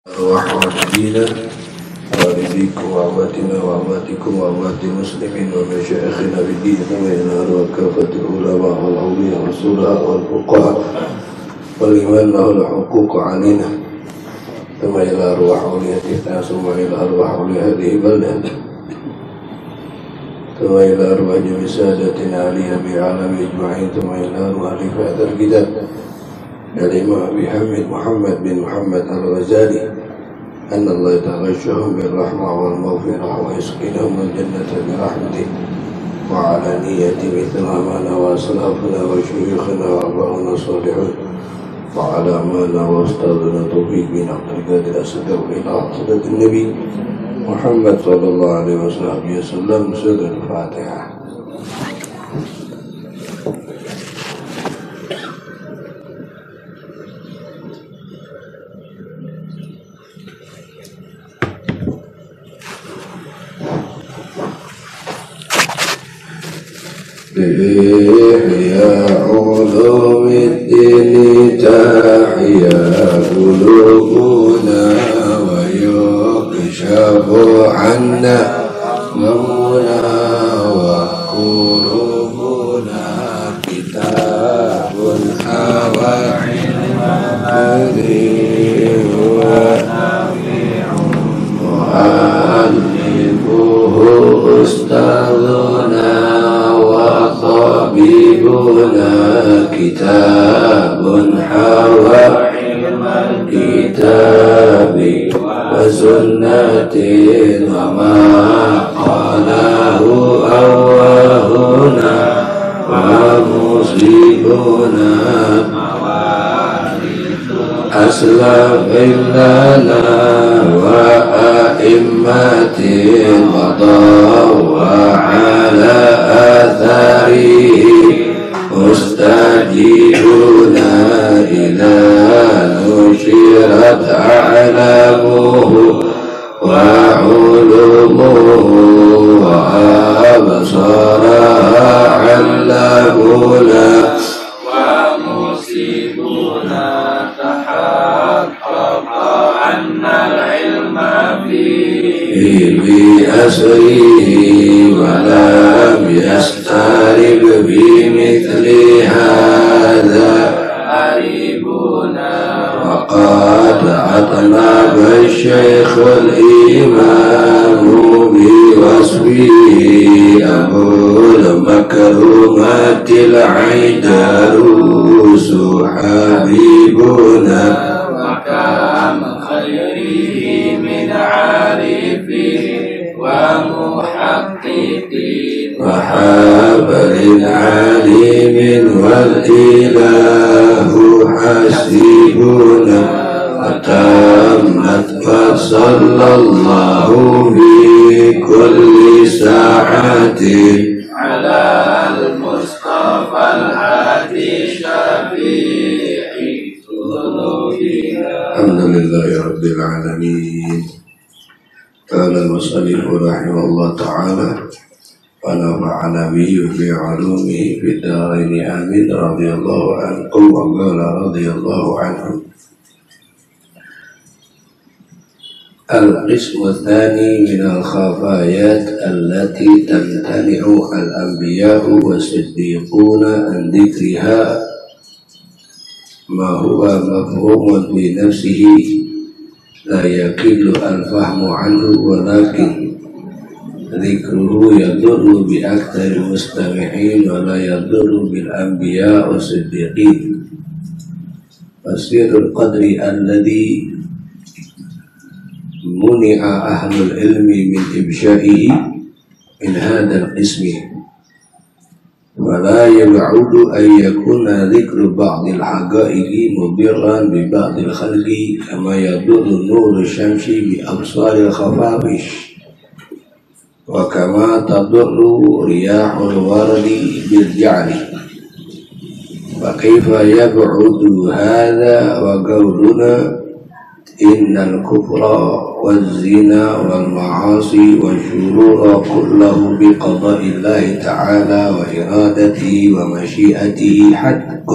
أرواح والدينا والديكم وأمواتنا وأمواتكم وأموات المسلمين ومشايخنا بالدين وإلى أرواح كافة العلماء والأولياء والصلحاء والفقهاء ولمن له الحقوق علينا ثم إلى أرواح أوليائنا ثم إلى أرواح أولياء هذه البلدة ثم إلى أرواح جميع سادتنا علينا بعالم أجمعين ثم إلى أرواح هذا الكتاب الإمام أبي حميد محمد بن محمد الغزالي أن الله يتغشهم بالرحمة والمغفرة ويسقيهم الجنة برحمته وعلى نية مثل ما نوى أسلافنا وشيوخنا وآباؤنا الصالحون وعلى ما نوى أستاذنا توفيق بن عبد القادر الصدر إلى حضرة النبي محمد صلى الله عليه وسلم سورة الفاتحة. إحياء علوم الدين تحيا قلوبنا ويكشف عنا مولا وقلوبنا كتاب حوى علم ونافع مؤلفه أستاذنا طبيبنا كتاب حوى علم الكتاب وسنة وما قاله أوهنا ومصيبنا أسلف لنا وأئمة مضوا وعلى آثاره مستجيبنا إذا نشرت أعلامه وعلومه وأبصارها علمونا ومصيبنا تحقق أن العلم فيه بأسره ولم يسترب بمثل هذا قريبنا وقد أطلب الشيخ الإمام بوصفه أبو المكرمات العيدروس حبيبنا وكم خيره من عارفه ومحقق وحابر عليم والإله حسيبنا وتمت فصلى الله في كل ساعة على المصطفى الهادي شفيع قلوبنا. الحمد لله رب العالمين. قال المصنف رحمه الله تعالى ونفعنا به بعلومه في الدارين آمين رضي الله عنكم وقال رضي الله عنهم. القسم الثاني من الخفايات التي تمتنع الأنبياء والصديقون عن ذكرها ما هو مفهوم في نفسه لا يكل الفهم عنه ولكن ذكره يضر بأكثر المستمعين ولا يضر بالأنبياء والصديقين. فسير القدر الذي منع أهل العلم من إبشائه من هذا القسم ولا يبعد أن يكون ذكر بعض الحقائق مضرا ببعض الخلق كما يضر نور الشمس بأبصار الخفافش وكما تضر رياح الورد بالجعل. فكيف يبعد هذا وقولنا إن الكفر والزنا والمعاصي والشرور كله بقضاء الله تعالى وإرادته ومشيئته حق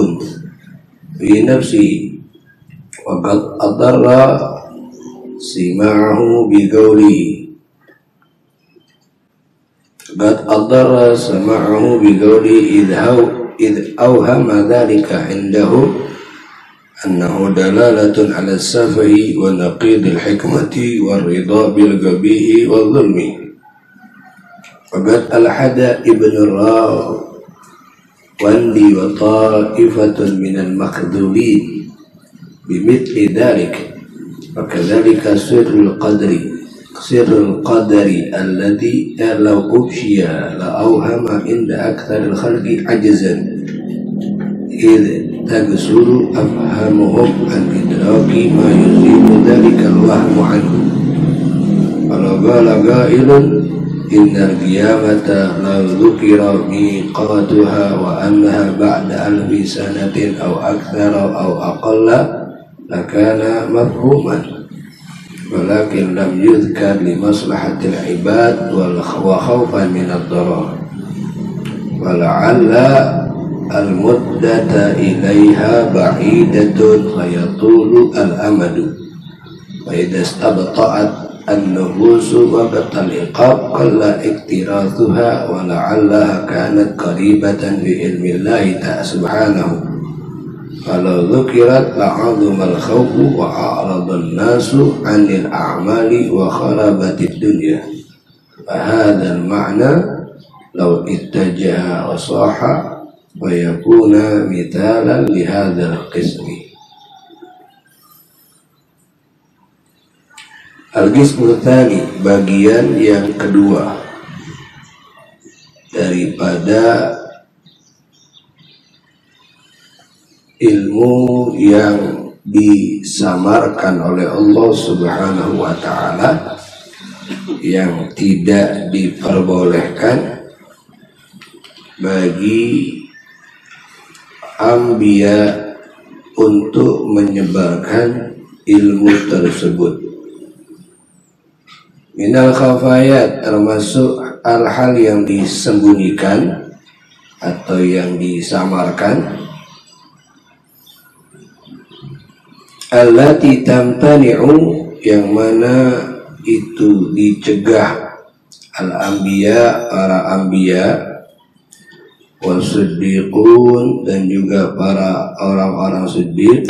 في نفسه وقد أضر sima'ahu biqawli qad adara sama'ahu biqawli idh awhama dhalika indahu annahu dalalatun ala safahi wa naqidil hikmati wa ridha bil gabihi wa dhulmi. Qad al-hada ibn Rawandi wa ta'ifatun minal makhdubin bimithli dhalik. Wa kadzalika sirrul qadari alladhi law ubshiya la awhama inda aktsaril khalqi ajzan idh tagsuru afhamuhum an idraki ma yuzimu dhalika al-wahmu anhu. Walau qala qailun innal qiyamata la dhukira miqatuha wa annaha ba'da alfi sanatin aw aktsara aw aqalla lakana mafhuman, walakin lam yudhkar li maslahatil ibad wa khawfan min ad-darar wa la'alla al-muddata ilaiha ba'idatun fayatulu al-amadu wa idha istabta'at an-nufusu wa batal iqab qalla iktirathuha wa la'allaha kanat qaribatan bi ilmillahi ta'ala subhanahu. Kalau dzukirat la'adhumal khawfu wa a'radun nasu 'anil a'mali wa kharabatid dunya. Fa hadzal ma'na law ittajaha wa saha wa yakuna mithalan li hadzal qismi. Al-Qismu Tsani, bagian yang kedua daripada ilmu yang disamarkan oleh Allah Subhanahu wa ta'ala, yang tidak diperbolehkan bagi anbiya untuk menyebarkan ilmu tersebut. Minal khafayat, termasuk hal-hal yang disembunyikan atau yang disamarkan, allati tamtani'u, yang mana itu dicegah al-anbiya, para anbiya, wasiddiqun, dan juga para orang-orang siddiq,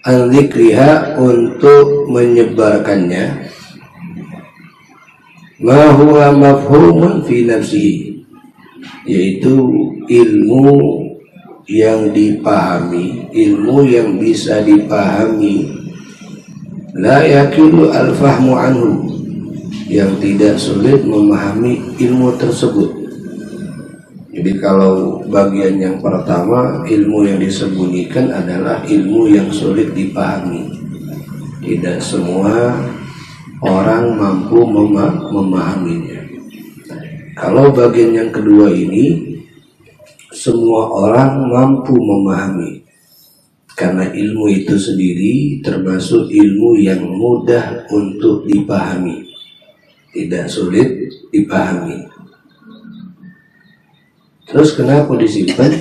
an-dzikriha, untuk menyebarkannya, ma huwa mafhumun fi nafsihi, yaitu ilmu yang dipahami, ilmu yang bisa dipahami, la yakilu al-fahmu anhu, yang tidak sulit memahami ilmu tersebut. Jadi kalau bagian yang pertama, ilmu yang disembunyikan adalah ilmu yang sulit dipahami. Tidak semua orang mampu memahaminya. Kalau bagian yang kedua ini, semua orang mampu memahami. Karena ilmu itu sendiri termasuk ilmu yang mudah untuk dipahami, tidak sulit dipahami. Terus kenapa disimpan?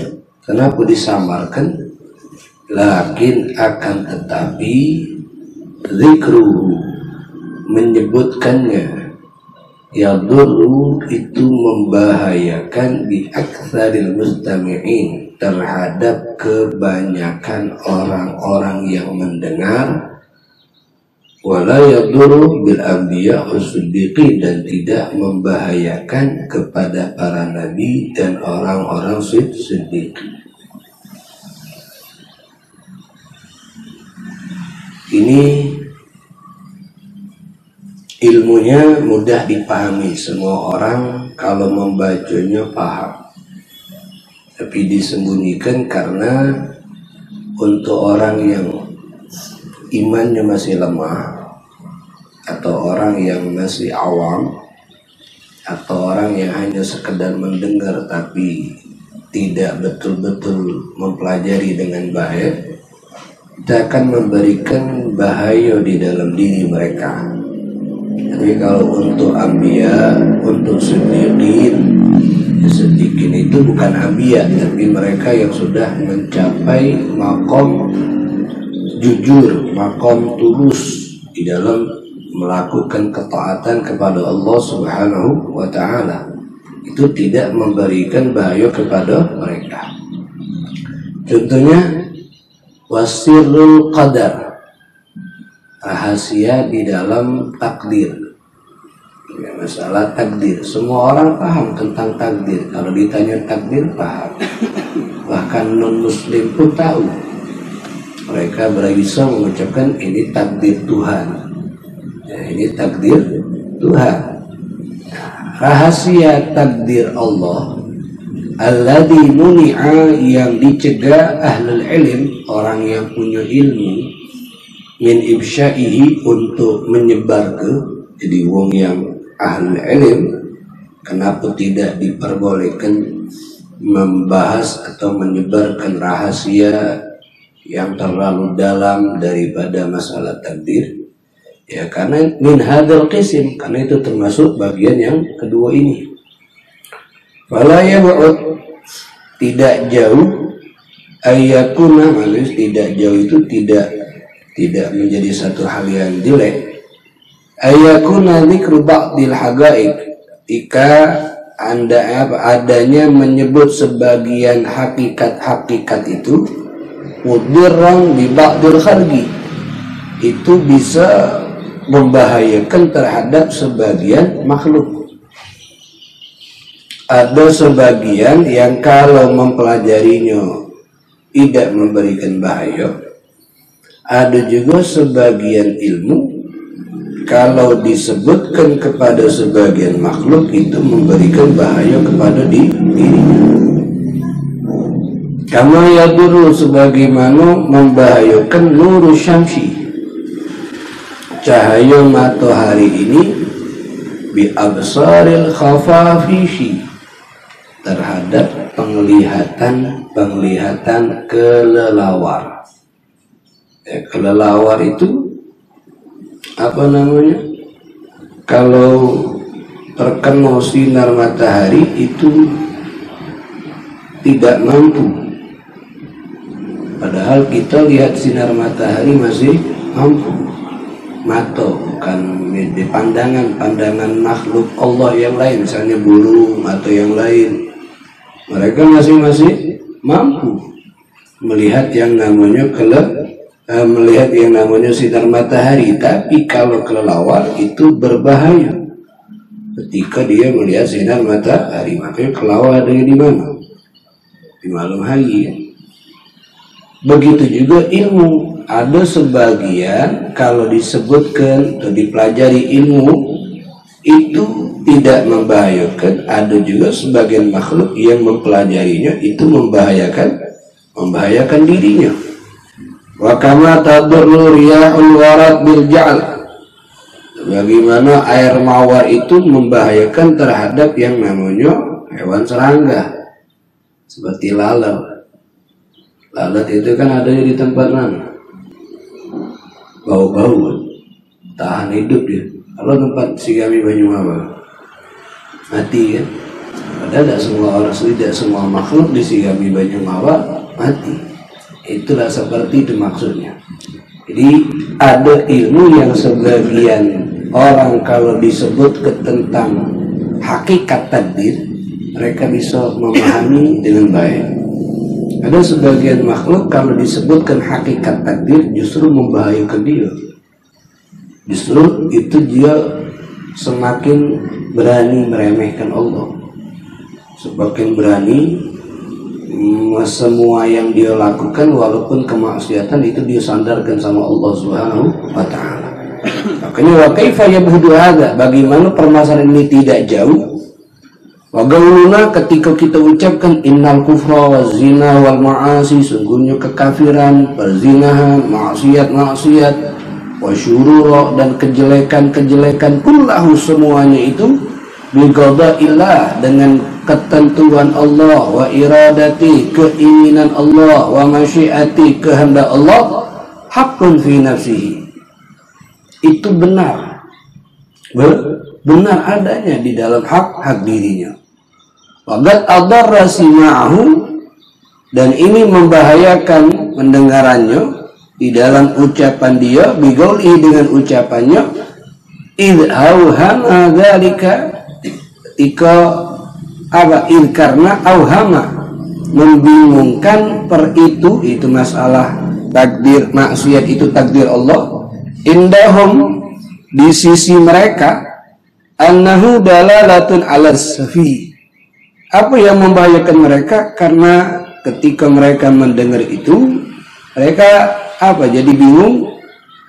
Kenapa disamarkan? Lakin akan tetapi zikruhu, menyebutkannya, yadurru, itu membahayakan bi aktsaril mustami'in, terhadap kebanyakan orang-orang yang mendengar, wala yadurru bil anbiya was-siddiqin, dan tidak membahayakan kepada para nabi dan orang-orang siddiq. Ini ilmunya mudah dipahami, semua orang kalau membacanya paham, tapi disembunyikan karena untuk orang yang imannya masih lemah, atau orang yang masih awam, atau orang yang hanya sekedar mendengar tapi tidak betul-betul mempelajari dengan baik, kita akan memberikan bahaya di dalam diri mereka. Tapi kalau untuk anbiya, untuk siddiqin itu bukan anbiya, tapi mereka yang sudah mencapai maqam jujur, makom tulus di dalam melakukan ketaatan kepada Allah Subhanahu wa Ta'ala, itu tidak memberikan bahaya kepada mereka. Contohnya wasirul qadar, rahasia di dalam takdir. Ya, masalah takdir, semua orang paham tentang takdir. Kalau ditanya takdir paham, bahkan non muslim pun tahu. Mereka bisa mengucapkan ini takdir Tuhan. Ya, ini takdir Tuhan. Rahasia takdir Allah alladzi muni'a, yang dicegah ahlul ilm, orang yang punya ilmu, min ibsya'ihi, untuk menyebar ke, jadi wong yang ahlul ilm, kenapa tidak diperbolehkan membahas atau menyebarkan rahasia yang terlalu dalam daripada masalah takdir? Ya karena min hadzal qism, karena itu termasuk bagian yang kedua ini. Fala yab'ud, tidak jauh, ayakuna, maksudnya tidak jauh itu tidak menjadi satu hal yang jelek. Ayakuna dzikru ba'dil haqa'iq, jika adanya menyebut sebagian hakikat-hakikat itu, mudirran bi ba'dil khargi, itu bisa membahayakan terhadap sebagian makhluk. Ada sebagian yang kalau mempelajarinya tidak memberikan bahaya. Ada juga sebagian ilmu kalau disebutkan kepada sebagian makhluk itu memberikan bahaya kepada dirinya. Kama yadurru, sebagaimana membahayakan nuru syamsi, cahaya matahari ini, bi absaril khafafishi, terhadap penglihatan kelelawar. Ya, kelelawar itu apa namanya? Kalau terkena sinar matahari itu tidak mampu. Padahal kita lihat sinar matahari masih mampu. Mata, bukan di pandangan makhluk Allah yang lain, misalnya burung atau yang lain, mereka masih mampu melihat yang namanya melihat yang namanya sinar matahari. Tapi kalau kelelawar itu berbahaya ketika dia melihat sinar matahari. Makanya kelelawar ada di mana? Di malam hari ya. Begitu juga ilmu. Ada sebagian kalau disebutkan atau dipelajari ilmu itu tidak membahayakan. Ada juga sebagian makhluk yang mempelajarinya itu membahayakan dirinya. Wa kama tadurru riyahul warad bil ja'al, bagaimana air mawar itu membahayakan terhadap yang namanya hewan serangga seperti lalat. Lalat itu kan ada di tempat mana? Bau-bau, tahan hidup dia. Kalau tempat Sigami Banyumawa mati kan? Padahal tidak semua makhluk di Sigami Banyumawa mati. Itulah seperti itu maksudnya. Jadi ada ilmu yang sebagian orang kalau disebut tentang hakikat takdir, mereka bisa memahami dengan baik. Ada sebagian makhluk kalau disebutkan hakikat takdir justru membahayakan dia. Justru itu dia semakin berani meremehkan Allah, semakin berani semua yang dia lakukan walaupun kemaksiatan itu dia sandarkan sama Allah Subhanahu wa Ta'ala. Makanya wa kaifa yabhudu hadza, bagaimana permasalahan ini tidak jauh. Wa gauluna, ketika kita ucapkan innal kufra waz zina wal ma'asi, sungguhnya kekafiran, perzinahan, maksiat wa syurura, dan kejelekan kullahu, semuanya itu biqada'illah, dengan ketentuan Allah, wa iradati, keinginan Allah, wa masyiati, kehendak Allah, haqqun fi nafsihi, itu benar adanya di dalam hak dirinya. Waqad adarra sima'ahu, dan ini membahayakan mendengarannya, di dalam ucapan dia bigaulihi dengan ucapannya id auhama dzalika ketika karena auhama membingungkan itu masalah takdir maksiat itu takdir Allah indahum di sisi mereka annahu dalalatun ala safi. Apa yang membahayakan mereka? Karena ketika mereka mendengar itu, mereka jadi bingung.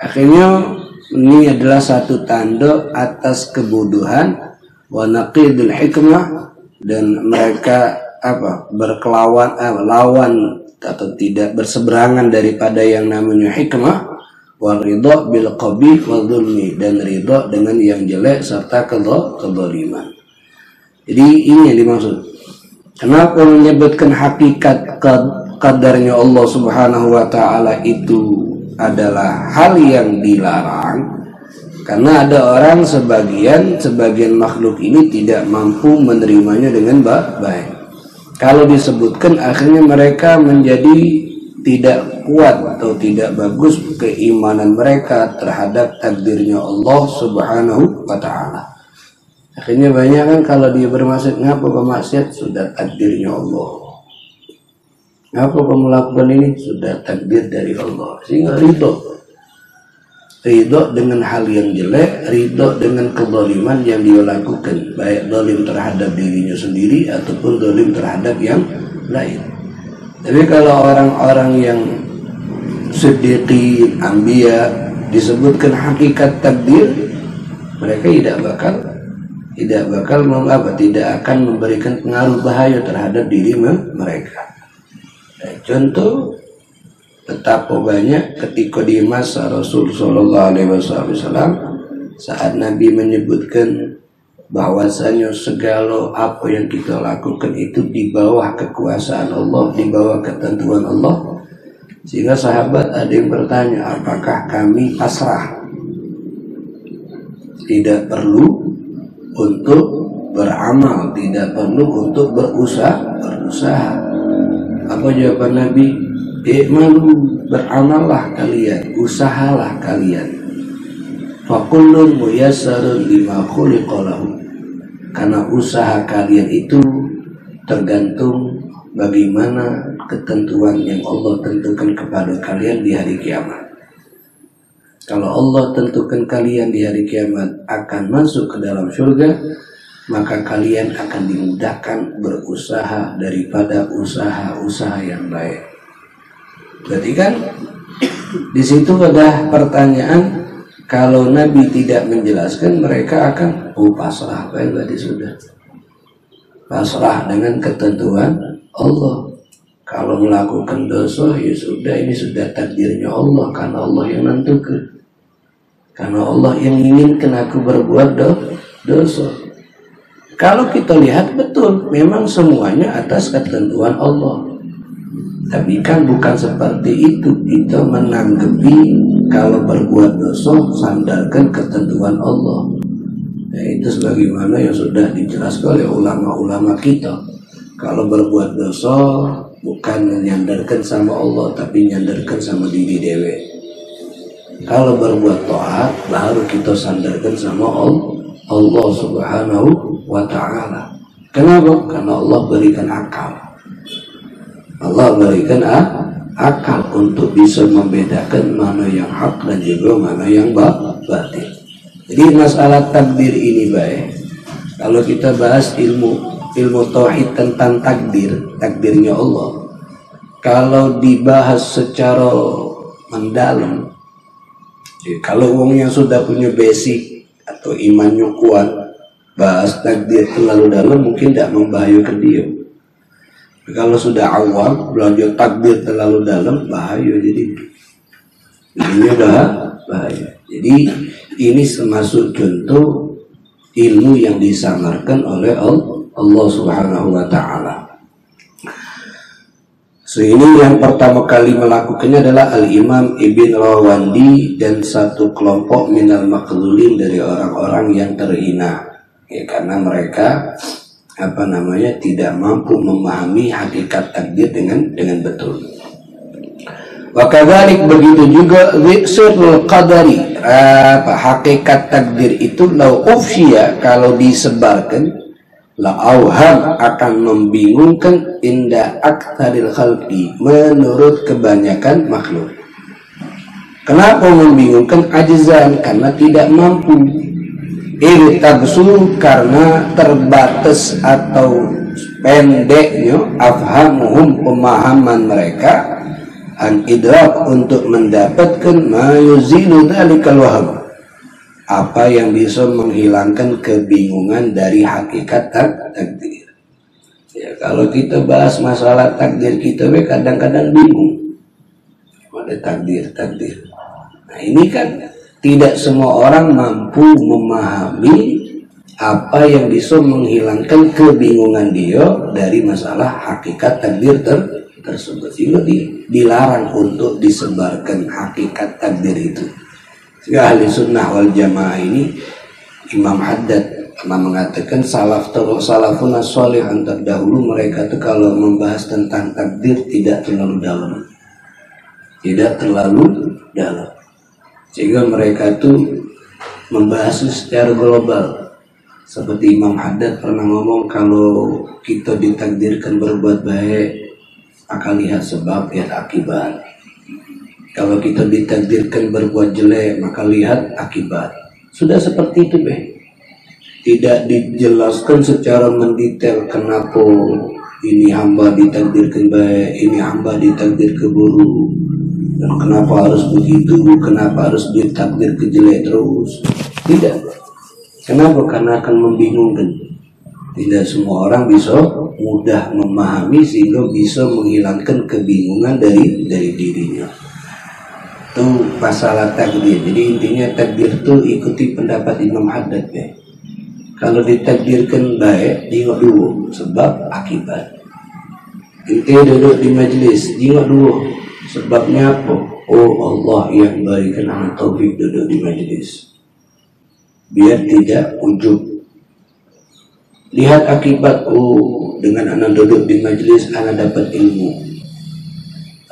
Akhirnya ini adalah satu tanda atas kebodohan wa naqidul hikmah, dan mereka berkelawan lawan atau tidak berseberangan daripada yang namanya hikmah, wa ridha bil qabih wa dzulmi, dan ridha dengan yang jelek serta kezaliman. Jadi ini yang dimaksud. Kenapa menyebutkan hakikat qadarnya Allah Subhanahu wa taala itu adalah hal yang dilarang? Karena ada orang sebagian makhluk ini tidak mampu menerimanya dengan baik. Kalau disebutkan akhirnya mereka menjadi tidak kuat atau tidak bagus keimanan mereka terhadap takdirnya Allah Subhanahu wa taala. Akhirnya banyak kan kalau dia bermaksud, ngapa bermaksiat, sudah takdirnya Allah. Ngapa kamu lakukan ini, sudah takdir dari Allah. Sehingga ridho dengan hal yang jelek, ridho dengan kezaliman yang dia lakukan, baik zalim terhadap dirinya sendiri ataupun zalim terhadap yang lain. Tapi kalau orang-orang yang siddiqin, anbiya, disebutkan hakikat takdir, mereka tidak akan memberikan pengaruh bahaya terhadap diri mereka. Contoh betapa banyak ketika di masa Rasul Sallallahu Alaihi Wasallam saat Nabi menyebutkan bahwasanya segala apa yang kita lakukan itu di bawah kekuasaan Allah, di bawah ketentuan Allah, sehingga sahabat ada yang bertanya, apakah kami pasrah, tidak perlu untuk beramal, tidak perlu untuk berusaha? Apa jawaban Nabi? I'malu, beramallah kalian, usahalah kalian. Fakullun muyassarun lima khuliqa lahu. Karena usaha kalian itu tergantung bagaimana ketentuan yang Allah tentukan kepada kalian di hari kiamat. Kalau Allah tentukan kalian di hari kiamat akan masuk ke dalam surga, maka kalian akan dimudahkan berusaha daripada usaha-usaha yang baik. Berarti kan di situ ada pertanyaan, kalau Nabi tidak menjelaskan, mereka akan pasrah, berarti sudah pasrah dengan ketentuan Allah. Kalau melakukan dosa, ya sudah, ini sudah takdirnya Allah, karena Allah yang menentukan. Karena Allah yang inginkan aku berbuat dosa. Kalau kita lihat betul, memang semuanya atas ketentuan Allah. Tapi kan bukan seperti itu. Kita menanggapi kalau berbuat dosa sandarkan ketentuan Allah. Nah, itu sebagaimana yang sudah dijelaskan oleh ulama-ulama kita. Kalau berbuat dosa bukan menyandarkan sama Allah, tapi menyandarkan sama diri dewe. Kalau berbuat taat baru kita sandarkan sama Allah Subhanahu wa ta'ala. Kenapa? Karena Allah berikan akal. Allah berikan akal untuk bisa membedakan mana yang hak dan juga mana yang batil. Jadi masalah takdir ini baik. Kalau kita bahas ilmu tauhid tentang takdirnya Allah, kalau dibahas secara mendalam, kalau orang yang sudah punya basic atau imannya kuat, bahas takdir terlalu dalam mungkin tidak membahayakan dia. Kalau sudah awam, belajar takdir terlalu dalam, bahaya. Jadi ini udah bahaya. Jadi ini termasuk contoh ilmu yang disamarkan oleh Allah Subhanahu wa ta'ala. Ini yang pertama kali melakukannya adalah Al-Imam Ibn Rawandi dan satu kelompok minal makhlulin dari orang-orang yang terhina, ya, karena mereka tidak mampu memahami hakikat takdir dengan betul. Wa kadzalik begitu juga sirrul qadari, hakikat takdir itu lau ufsya, kalau disebarkan, la auham, akan membingungkan inda aktsaril khalqi, menurut kebanyakan makhluk. Kenapa membingungkan? Ajzan, karena tidak mampu. Irtabsu, karena terbatas atau pendeknya afhamuhum, pemahaman mereka, an idrak, untuk mendapatkan ma yuzilu dzalikal waham, apa yang bisa menghilangkan kebingungan dari hakikat takdir. Ya, kalau kita bahas masalah takdir kita kadang-kadang bingung. Ada takdir. Nah, ini kan tidak semua orang mampu memahami apa yang bisa menghilangkan kebingungan dia dari masalah hakikat takdir tersebut, sehingga dilarang untuk disebarkan hakikat takdir itu. Sehingga ahli sunnah wal jamaah ini, Imam Haddad pernah mengatakan salafun as-salih terdahulu, mereka tuh kalau membahas tentang takdir tidak terlalu dalam, sehingga mereka tuh membahasnya secara global. Seperti Imam Haddad pernah ngomong, kalau kita ditakdirkan berbuat baik, maka lihat sebab, lihat akibat. Kalau kita ditakdirkan berbuat jelek, maka lihat akibat. Sudah seperti itu, Tidak dijelaskan secara mendetail kenapa ini hamba ditakdirkan baik, ini hamba ditakdir buruk, dan kenapa harus begitu, kenapa harus ditakdir jelek terus. Tidak. Kenapa? Karena akan membingungkan. Tidak semua orang bisa mudah memahami sehingga bisa menghilangkan kebingungan dari dirinya. Itu masalah takdir. Jadi intinya takdir itu ikuti pendapat Imam Haddad. Kalau ditakdirkan baik, tengok dulu sebab akibat. Inti duduk di majlis, tengok dulu sebabnya apa. Oh, Allah yang berikan anak taufik duduk di majlis, biar tidak ujub. Lihat akibat, oh, dengan anak duduk di majlis anak dapat ilmu.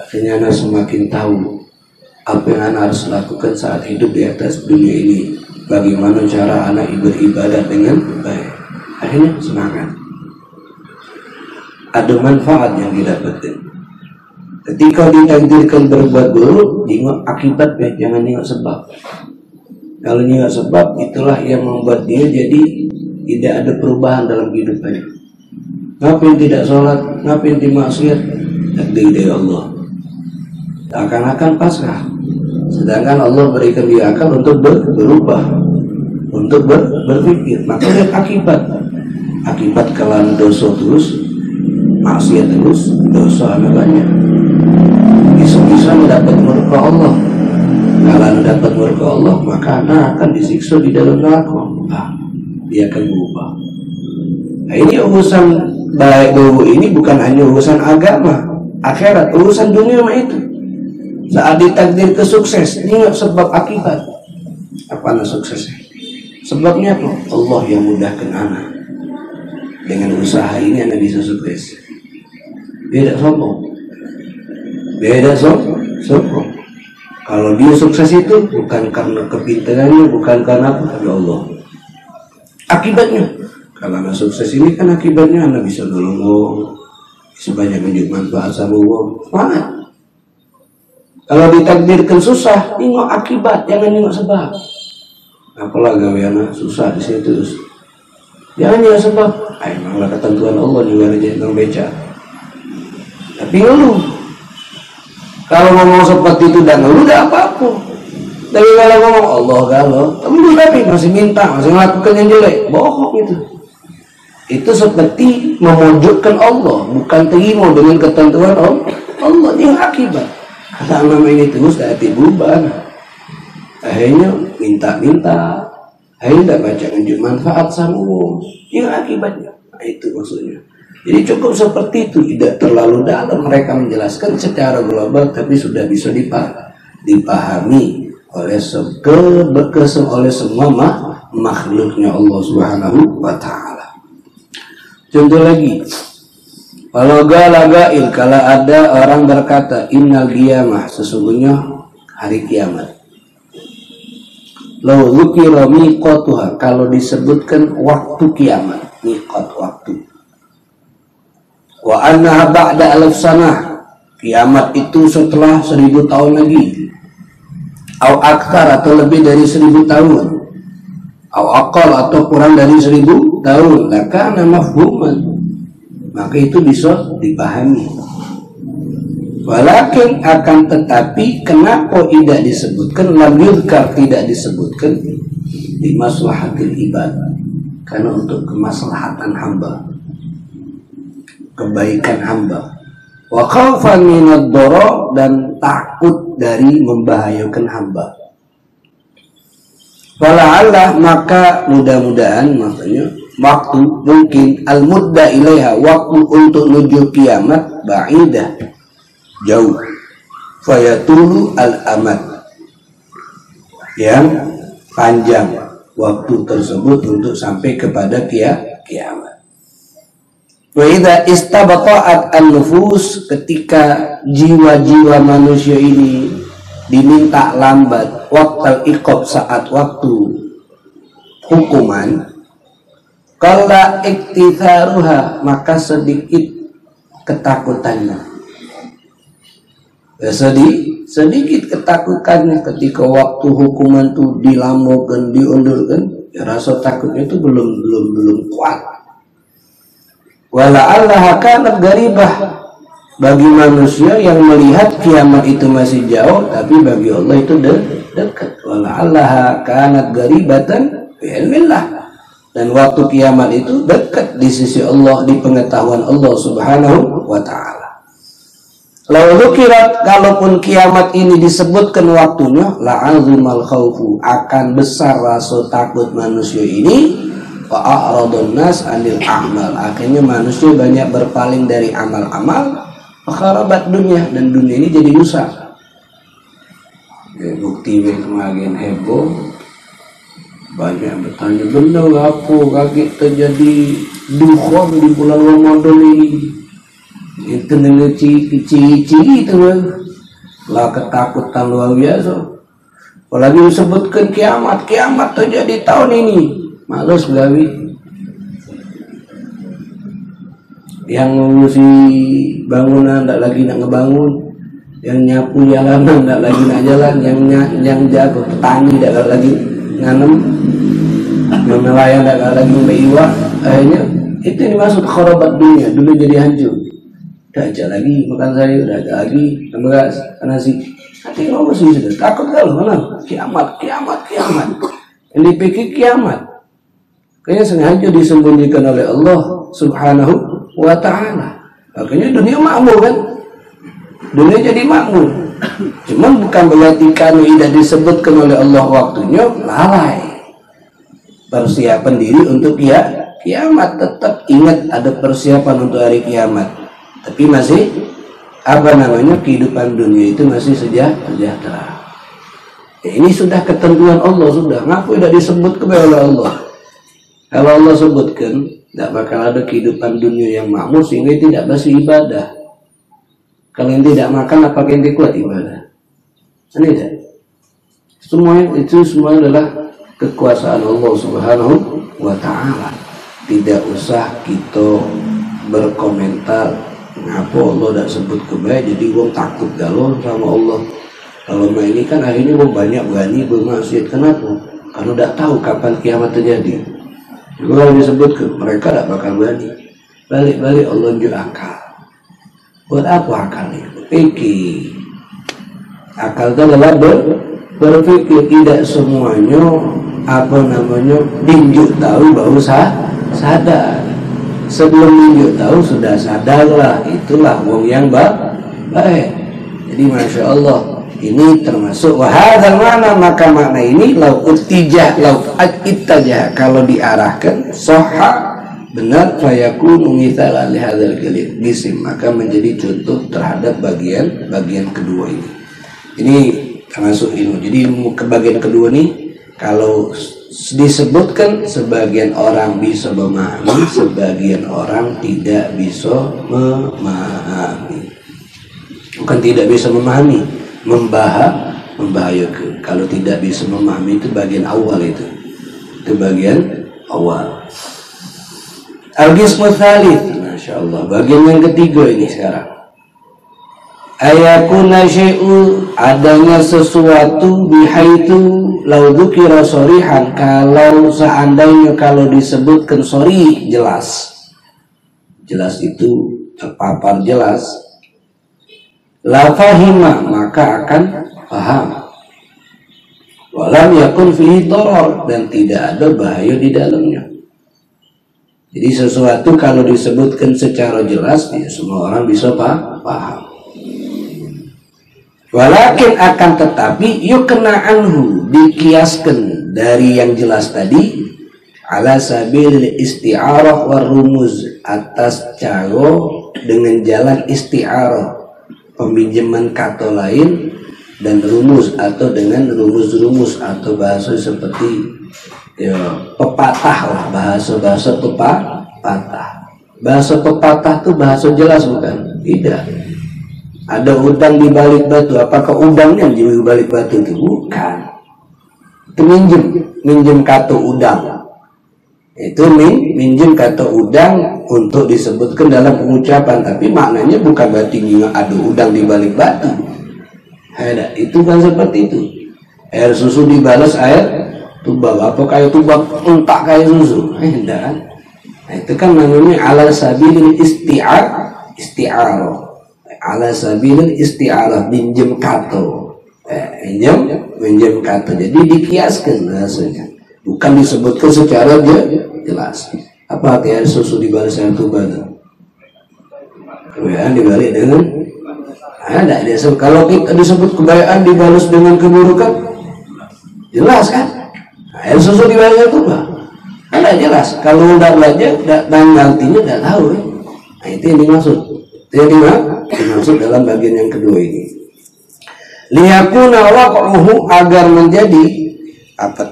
Akhirnya anak semakin tahu apa yang anak harus lakukan saat hidup di atas dunia ini. Bagaimana cara anak beribadah dengan baik. Akhirnya semangat. Ada manfaat yang didapatkan. Ketika ditakdirkan berbuat buruk, tengok akibat, jangan tengok sebab. Kalau tengok sebab, itulah yang membuat dia jadi tidak ada perubahan dalam hidupnya. Ngapain tidak sholat, ngapain tidak maksiat, takdir dari Allah. Akan-akan pasrah. Sedangkan Allah berikan dia akal untuk berubah, untuk berpikir. Maka lihat akibat. Akibat kalau dosa terus, maksiat terus, dosa banyak. Bisa-bisa mendapat murka Allah. Kalau mendapat murka Allah, maka anak akan disiksa di dalam neraka. Dia akan berubah. Nah, ini urusan baik dulu, ini bukan hanya urusan agama, akhirat, urusan dunia itu. Saat ditakdir ke sukses, ingat sebab akibat. Apa suksesnya? Sebabnya apa? Allah yang mudahkan anak. Dengan usaha ini anak bisa sukses. Beda sombong. Kalau dia sukses itu bukan karena kepintarannya, bukan karena apa, ada Allah. Akibatnya, kalau anak sukses ini kan akibatnya anak bisa nolong, sebanyak menjadi manfaat sama Allah. Semangat. Kalau ditakdirkan susah, tengok akibat, jangan tengok sebab. Apalah gawe anak susah di situ terus. Jangan tengok sebab. Emanglah ketentuan Allah juga ada yang beca. Tapi ngeluh. Kalau ngomong seperti itu dan ngeluh, udah apa-apa. Tapi kalau ngomong Allah galau, tapi masih minta, masih melakukan yang jelek, bohong itu. Itu seperti memojokkan Allah, bukan terima dengan ketentuan Allah yang akibat. Karena nama ini terus hati berubah. Akhirnya minta-minta, akhirnya tidak baca unjuk manfaat sama yang akibatnya. Nah, itu maksudnya. Jadi cukup seperti itu, tidak terlalu dalam mereka menjelaskan secara global, tapi sudah bisa dipahami oleh semua makhluknya Allah Subhanahu wa Ta'ala. Contoh lagi, Walau gail, kalau ada orang berkata innal qiyamah, sesungguhnya hari kiamat. Lau dzukira miqatuha, kalau disebutkan waktu kiamat, miqat waktu. Wa annaha ba'da alaf sanah, kiamat itu setelah 1000 tahun lagi. Au aktar, atau lebih dari 1000 tahun. Au aqal, atau kurang dari 1000 tahun. Lakana mafhuman, maka itu bisa dipahami. Walakin, akan tetapi, kenapa tidak disebutkan, lam yudhkar, tidak disebutkan di maslahatil ibad, karena untuk kemaslahatan hamba, kebaikan hamba. Wa khaufan minad dara, dan takut dari membahayakan hamba. Wala'allah, maka mudah-mudahan, maksudnya waktu mungkin al-mudda ilaiha, waktu untuk menuju kiamat ba'idah, jauh. Fayatulu al-amad, yang panjang waktu tersebut untuk sampai kepada kiamat. Wa idza istabta'at an-nufus, ketika jiwa-jiwa manusia ini diminta lambat, waqtal iqab, saat waktu hukuman, qalla iktitharuha, maka sedikit ketakutannya. Sedikit ketakutannya ketika waktu hukuman itu dilamukan, diundurkan, ya rasa takutnya itu belum kuat. Wala'allaha kanat garibah, bagi manusia yang melihat kiamat itu masih jauh, tapi bagi Allah itu dekat. Wala'allaha kanat garibatan fi ilmillah, dan waktu kiamat itu dekat di sisi Allah, di pengetahuan Allah Subhanahu wa ta'ala. Lalu kirat, kalaupun kiamat ini disebutkan waktunya, la'azumal khawfu, akan besar rasa takut manusia ini, wa a'radun nas anil a'mal, akhirnya manusia banyak berpaling dari amal-amal, kharabat dunia, dan dunia ini jadi rusak. Bukti kemarin heboh, banyak bertanya, benar apa kaki terjadi dukhon di bulan Ramadan ini? Itu dengan ciri-ciri itu lah, ketakutan luar biasa. Apalagi disebutkan kiamat terjadi tahun ini, malas gawi. Yang ngurusi bangunan tak lagi nak ngebangun, yang nyapu jalanan tak lagi nak jalan, yang jago petani tak lagi nganem, yang nelayan tak lagi membeiwa. Akhirnya itu dimaksud kharabat dunia, dulu jadi hancur. Dah ajak lagi makan sayur, dah ajak lagi beras, nasi. Hati kamu masih sudah takut kalau mana? Kiamat. Yang dipikir kiamat, kayaknya sengaja disembunyikan oleh Allah Subhanahu wa ta'ala. Makanya dunia makmur kan? Dunia jadi makmur. Cuman bukan berarti kalau tidak disebutkan oleh Allah waktunya lalai. Persiapan diri untuk kiamat, tetap ingat ada persiapan untuk hari kiamat. Tapi masih kehidupan dunia itu masih sejahtera. Ya, ini sudah ketentuan Allah, sudah. Ngaku tidak disebut oleh Allah. Kalau Allah sebutkan, tidak bakal ada kehidupan dunia yang makmur sehingga tidak masih ibadah. Kalau yang tidak makan, apakah yang kuat ibadah? Ini tidak. Semua adalah kekuasaan Allah Subhanahu wa ta'ala. Tidak usah kita berkomentar kenapa Allah tidak sebut kebaya, jadi gue takut galau sama Allah. Kalau ini kan akhirnya gue banyak berani bermaksiat. Kenapa? Karena tidak tahu kapan kiamat terjadi. Kalau disebut mereka tidak bakal berani. Balik-balik Allah unjuk akal. Buat apa akal itu? Pikir. Akal itu adalah berpikir. Tidak semuanya diunjuk tahu baru sadar. Sebelum diunjuk tahu sudah sadarlah. Itulah wong yang baik. Jadi Masya Allah, ini termasuk wahadal makna, maka makna ini lau ittajah, kalau diarahkan sahha, benar, fayakunu mithalan lihadzal gisim, maka menjadi contoh terhadap bagian kedua ini. Ini termasuk ilmu. Jadi ilmu ke bagian kedua ini Kalau disebutkan sebagian orang bisa memahami, sebagian orang tidak bisa memahami. Bukan tidak bisa memahami, membahayakan. Kalau tidak bisa memahami itu bagian awal itu bagian awal. Al-Qismu Tsalits, Masya Allah, bagian yang ketiga ini sekarang. Ayakuna syai'u, adanya sesuatu bihaitu lau dzukira shorihan, kalau seandainya kalau disebutkan shorih, jelas itu terpapar jelas, la fahima, maka akan paham, walam yakun fihi darar, dan tidak ada bahaya di dalamnya. Jadi sesuatu kalau disebutkan secara jelas, ya semua orang bisa paham. Walakin akan tetapi yukna anhu, dikiaskan dari yang jelas tadi, ala sabil isti'arah war rumuz, atas cara dengan jalan isti'arah, peminjaman kata lain, dan rumus atau dengan rumus-rumus atau bahasa seperti ya, pepatah lah, bahasa pepatah. Bahasa pepatah itu bahasa jelas bukan? Tidak. Ada udang di balik batu, apakah udangnya di balik batu itu? Bukan. Itu minjem kata udang. Itu minjem kata udang untuk disebutkan dalam pengucapan, tapi maknanya bukan berarti ada udang di balik batu. Ada, itu kan seperti itu. Air susu dibalas air tubang, apa kayak tubang entak kayak susu? Tidak. Nah, itu kan namanya ala sabilil isti'arah. Ala sabilil isti'arah, minjem kato, minjem kato. Jadi dikiaskan rasanya, bukan disebutkan secara jelas. Apa arti air susu dibalas air tubang? Kebayaan dibalik dengan ada. Kalau kita disebut kebayaan dibalas dengan keburukan, jelas kan? Air susu dibalas air tubang, ada jelas. Kalau udah belajar dan artinya tidak tahu. Nah, itu yang dimaksud. Dimaksud dalam bagian yang kedua ini. Liyakuna waq'uhu, agar menjadi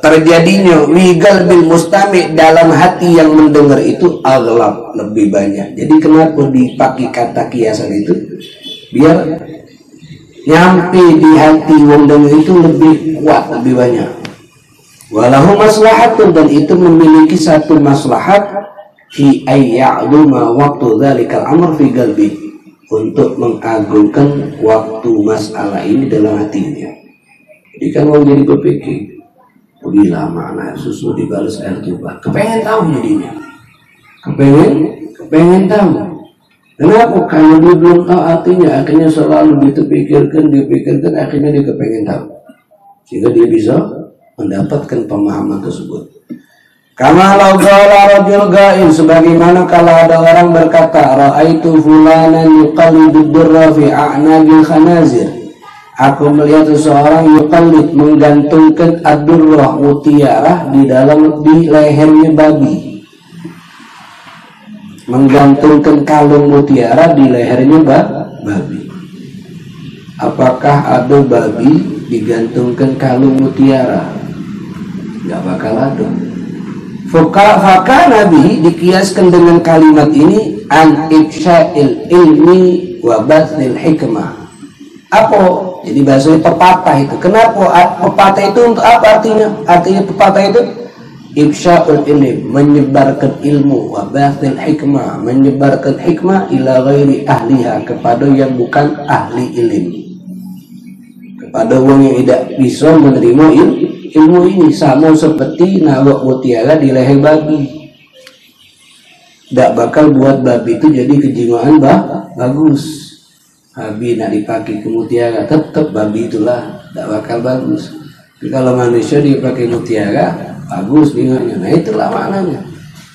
terjadinya wigal bil mustami, dalam hati yang mendengar itu aghlab, lebih banyak. Jadi kenapa dipakai kata kiasan itu? Biar nyampe di hati yang mendengar itu lebih kuat, lebih banyak. Walahu maslahatun, dan itu memiliki satu maslahat, fi ayya'luma waktu dzalikal amr fi qalbi, untuk mengagungkan waktu masalah ini dalam hatinya. Jadi kan orang jadi berpikir, bila makna susu dibalas air tubang, kepengen tahu jadinya, kepengen tahu. Kenapa? Karena dia belum tahu artinya, akhirnya selalu dipikirkan, akhirnya dia kepengen tahu, sehingga dia bisa mendapatkan pemahaman tersebut. Kama law qala rajul ga'in, sebagaimana kalau ada orang berkata, ra'aitu fulanan yuqallidu durra fi a'nabil khanazir, aku melihat seseorang yuqallid, menggantungkan ad-durrah, mutiara di lehernya babi, menggantungkan kalung mutiara di lehernya babi. Apakah ada babi digantungkan kalung mutiara? Gak bakal ada. Faka Nabi dikiaskan dengan kalimat ini, an ifsya'il ilmi wa bathil hikmah. Apa? Jadi bahasanya pepatah itu. Kenapa pepatah itu, untuk apa artinya? Artinya pepatah itu ifsya'ul ilmi, menyebarkan ilmu, wa bathil hikmah, menyebarkan hikmah ila ghairi ahliha, kepada yang bukan ahli ilmu, kepada orang yang tidak bisa menerima ilmu ini. Sama seperti nawak mutiara di leher babi, tidak bakal buat babi itu jadi kejiwaan bagus. Babi nak dipakai ke mutiara, tetap babi itulah tidak bakal bagus. Tapi kalau manusia dipakai mutiara, bagus bingungnya. Nah, itulah maknanya,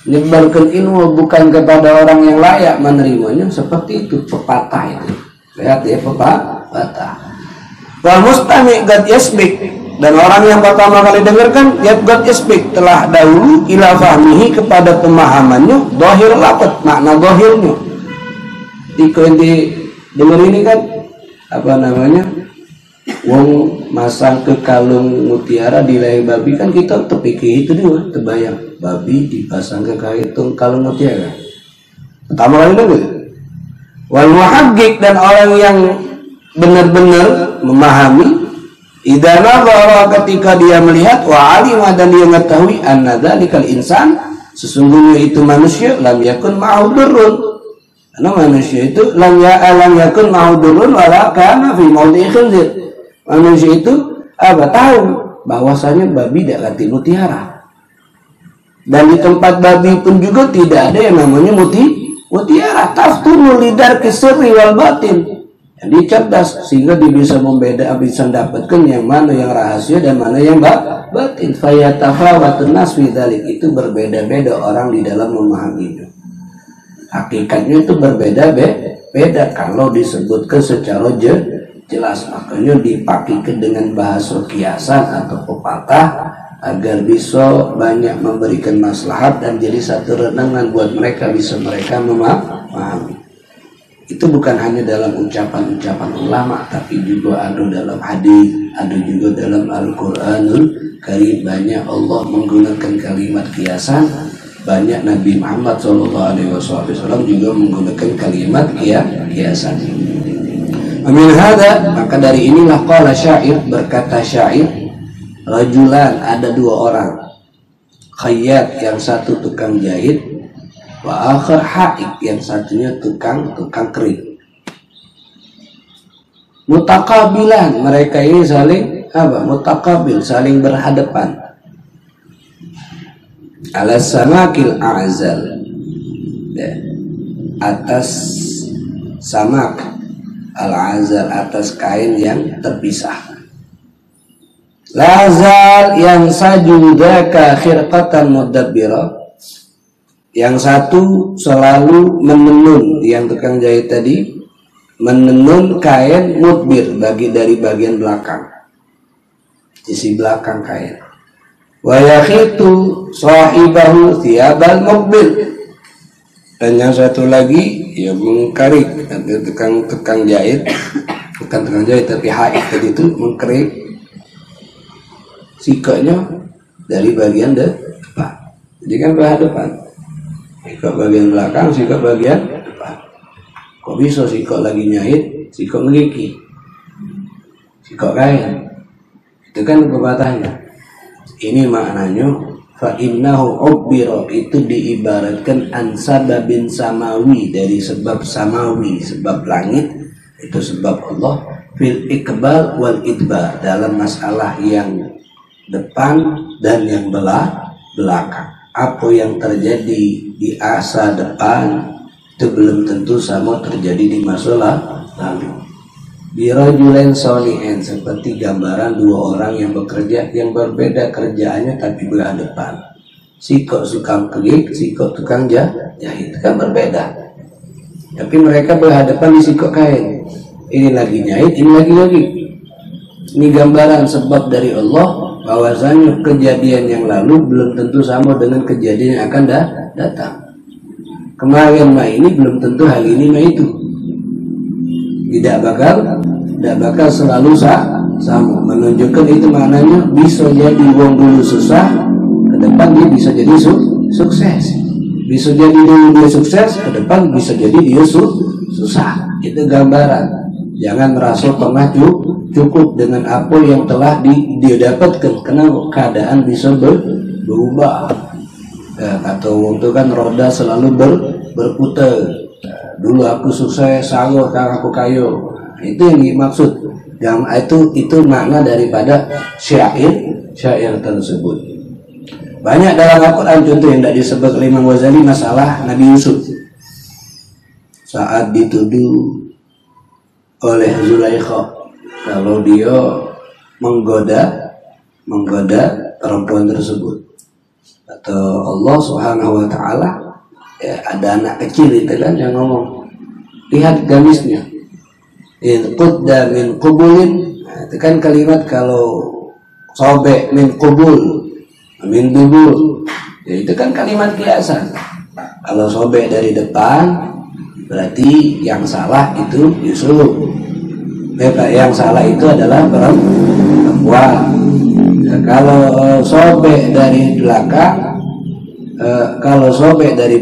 menyebarkan ilmu bukan kepada orang yang layak menerimanya. Seperti itu pepatah itu. Lihat ya, pepatah. Wal mustami' qad yasbik, dan orang yang pertama kali dengarkan qad yasbik, telah dahulu ila fahmihi, kepada pemahamannya, zahir lafaz, makna zahirnya. Jika inti dengar ini kan apa namanya, Wong masang ke kalung mutiara di leher babi kan kita terpikir itu dua, terbayang babi dipasang ke kalung mutiara. Pertama kali itu. Wal muhaqqiq, dan orang yang benar-benar memahami, idza nazara, ketika dia melihat, wa alima, dan dia mengetahui, anna dzalikal insan, sesungguhnya itu manusia, lam yakun ma'hu durrun, karena manusia itu lam yakun ma'hu durrun wala kana fi mawdi'i khinzir. Manusia itu tahu bahwasanya babi tidak ganti mutiara, dan di tempat babi pun juga tidak ada yang namanya mutiara. Taftunu lidar kisri wal batin, jadi cerdas sehingga dia bisa bisa mendapatkan yang mana yang rahasia dan mana yang batin. Fayatafawatun nas fi dzalik, itu berbeda-beda orang di dalam memahaminya. Hakikatnya itu berbeda-beda kalau disebutkan secara jelas, makanya dipakai dengan bahasa kiasan atau pepatah agar bisa banyak memberikan maslahat dan jadi satu renungan buat mereka, bisa mereka memahami. Itu bukan hanya dalam ucapan-ucapan ulama, tapi juga ada dalam hadis, ada juga dalam Al-Qur'anul Karim. Banyak Allah menggunakan kalimat kiasan, banyak Nabi Muhammad SAW juga menggunakan kalimat kiasan. Amin hada, maka dari inilah qala syair, berkata syair, rajulan, ada dua orang, khayyat, yang satu tukang jahit, wa akhar haik, yang satunya tukang kering. Mutaqabilan, mereka ini saling mutaqabil, saling berhadapan. Ala samakil a'zal, atas samak al-azal, atas kain yang terpisah. Lazal, yang sajudaka khirqatan mudabbira, yang satu selalu menenun, yang tukang jahit tadi menenun kain mudbir, dari bagian belakang, sisi belakang kain. Wa yakhitu sahibahu thiyabal muqbil, dan yang satu lagi ya mengkerik, tukang jahit, bukan tukang jahit tapi haik tadi itu mengkerik sikatnya dari bagian depan. Jadi kan berhadapan, sikat bagian belakang, sikat bagian depan. Kok bisa sikat lagi nyahit, sikat ngegiki, sikat kain? Itu kan pepatahnya. Ini maknanya fa innahu ubbira, itu diibaratkan an sababin samawi, dari sebab samawi, sebab langit, itu sebab Allah, fil ikbal wal idbar, dalam masalah yang depan dan yang belakang. Apa yang terjadi di asa depan itu belum tentu sama terjadi di masa lalu. Birajulain sholihin, seperti gambaran dua orang yang bekerja, yang berbeda kerjaannya tapi berhadapan. Sikok tukang kerik, sikok tukang jahit, kan berbeda. Tapi mereka berhadapan di sikok kain. Ini lagi nyahit, ini lagi. Ini gambaran sebab dari Allah bahwasanya kejadian yang lalu belum tentu sama dengan kejadian yang akan datang. Kemarin ini belum tentu hari ini itu. Tidak bakal selalu sama. Menunjukkan itu maknanya bisa jadi wong dulu susah, ke depan dia bisa jadi sukses. Bisa jadi dulu dia sukses, ke depan bisa jadi dia susah. Itu gambaran. Jangan merasa pernah cukup dengan apa yang telah dia dapatkan, karena keadaan bisa berubah. Atau itu kan roda selalu berputar. Dulu aku sukses, sekarang aku kaya. Itu yang dimaksud. Itu makna daripada syair tersebut. Banyak dalam Al-Quran contoh yang tidak disebut oleh Imam Ghazali, masalah Nabi Yusuf saat dituduh oleh Zulaikha kalau dia menggoda perempuan tersebut. Atau Allah Subhanahu wa Ta'ala, ada anak kecil itu kan yang ngomong, lihat gamisnya, in qudda min qubulin. Itu kan kalimat kalau sobek min qubul, min dubul, ya itu kan kalimat kiasan. Kalau sobek dari depan berarti yang salah itu Yusuf, Yang salah itu adalah perempuan. Nah, kalau sobek dari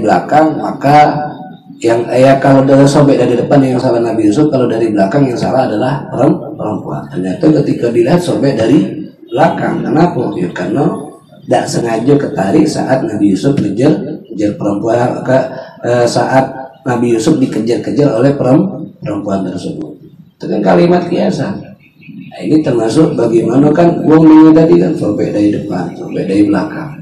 belakang, maka yang kalau dari sobek dari depan yang salah Nabi Yusuf, kalau dari belakang yang salah adalah perempuan. Ternyata ketika dilihat sobek dari belakang. Kenapa? Ya, karena tidak sengaja ketarik saat Nabi Yusuf kejar perempuan, saat Nabi Yusuf dikejar-kejar oleh perempuan tersebut. Itu kan kalimat kiasan. Nah, ini termasuk bagaimana kan wong ini tadi kan sobek dari depan, sobek dari belakang.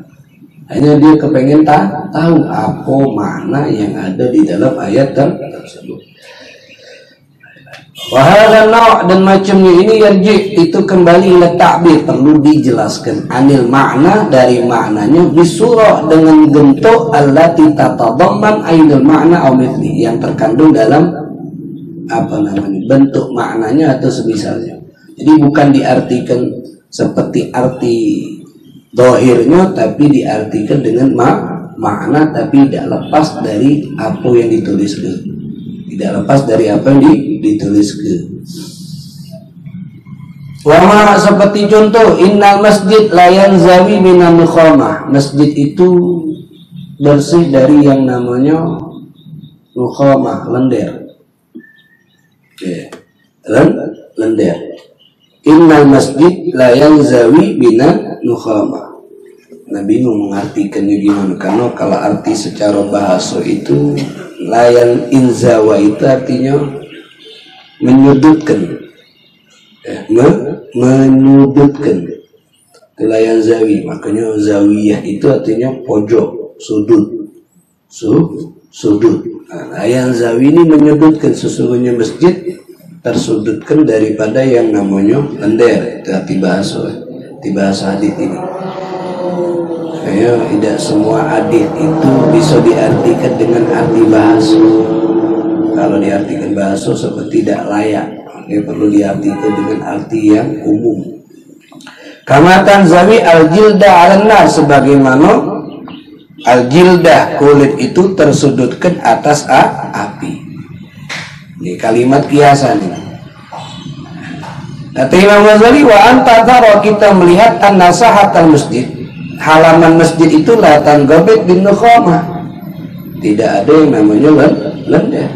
Hanya dia kepengen tahu apa makna yang ada di dalam ayat tersebut. Wahada na' dan macamnya ini yarji itu kembali ila ta'bir, perlu dijelaskan anil makna dari maknanya bisurah dengan bentuk allati tatadamman ainul makna aw mithli yang terkandung dalam bentuk maknanya atau semisalnya. Jadi bukan diartikan seperti arti dohirnya, tapi diartikan dengan makna, tapi tidak lepas dari apa yang dituliskan. Tidak lepas dari apa yang dituliskan. Wama seperti contoh, innal masjid la yanzawi minal nukhamah. Masjid itu bersih dari yang namanya nukhamah, lender. Lender. Innal masjid la yanzawi minal nukhamah. Nabi mengartikannya gimana? Karena kalau arti secara bahasa itu layan inzawa itu artinya menyudutkan, menyudutkan. Layan zawi, makanya zawiyah itu artinya pojok, sudut. Nah, layan zawi ini menyudutkan, sesungguhnya masjid tersudutkan daripada yang namanya lender. Itu arti bahasa hadits ini. Tidak semua hadits itu bisa diartikan dengan arti bahasa. Kalau diartikan bahasa seperti tidak layak, ini perlu diartikan dengan arti yang umum. Kamatan zawi al-jildah al-nar, sebagaimana al-jildah kulit itu tersudutkan atas api. Ini kalimat kiasan ini. Kata Imam Ghazali, wa anta tara, kita melihat an-nasahatal masjid, halaman masjid itu la tanggabit bin nukhamah. Tidak ada yang namanya lender.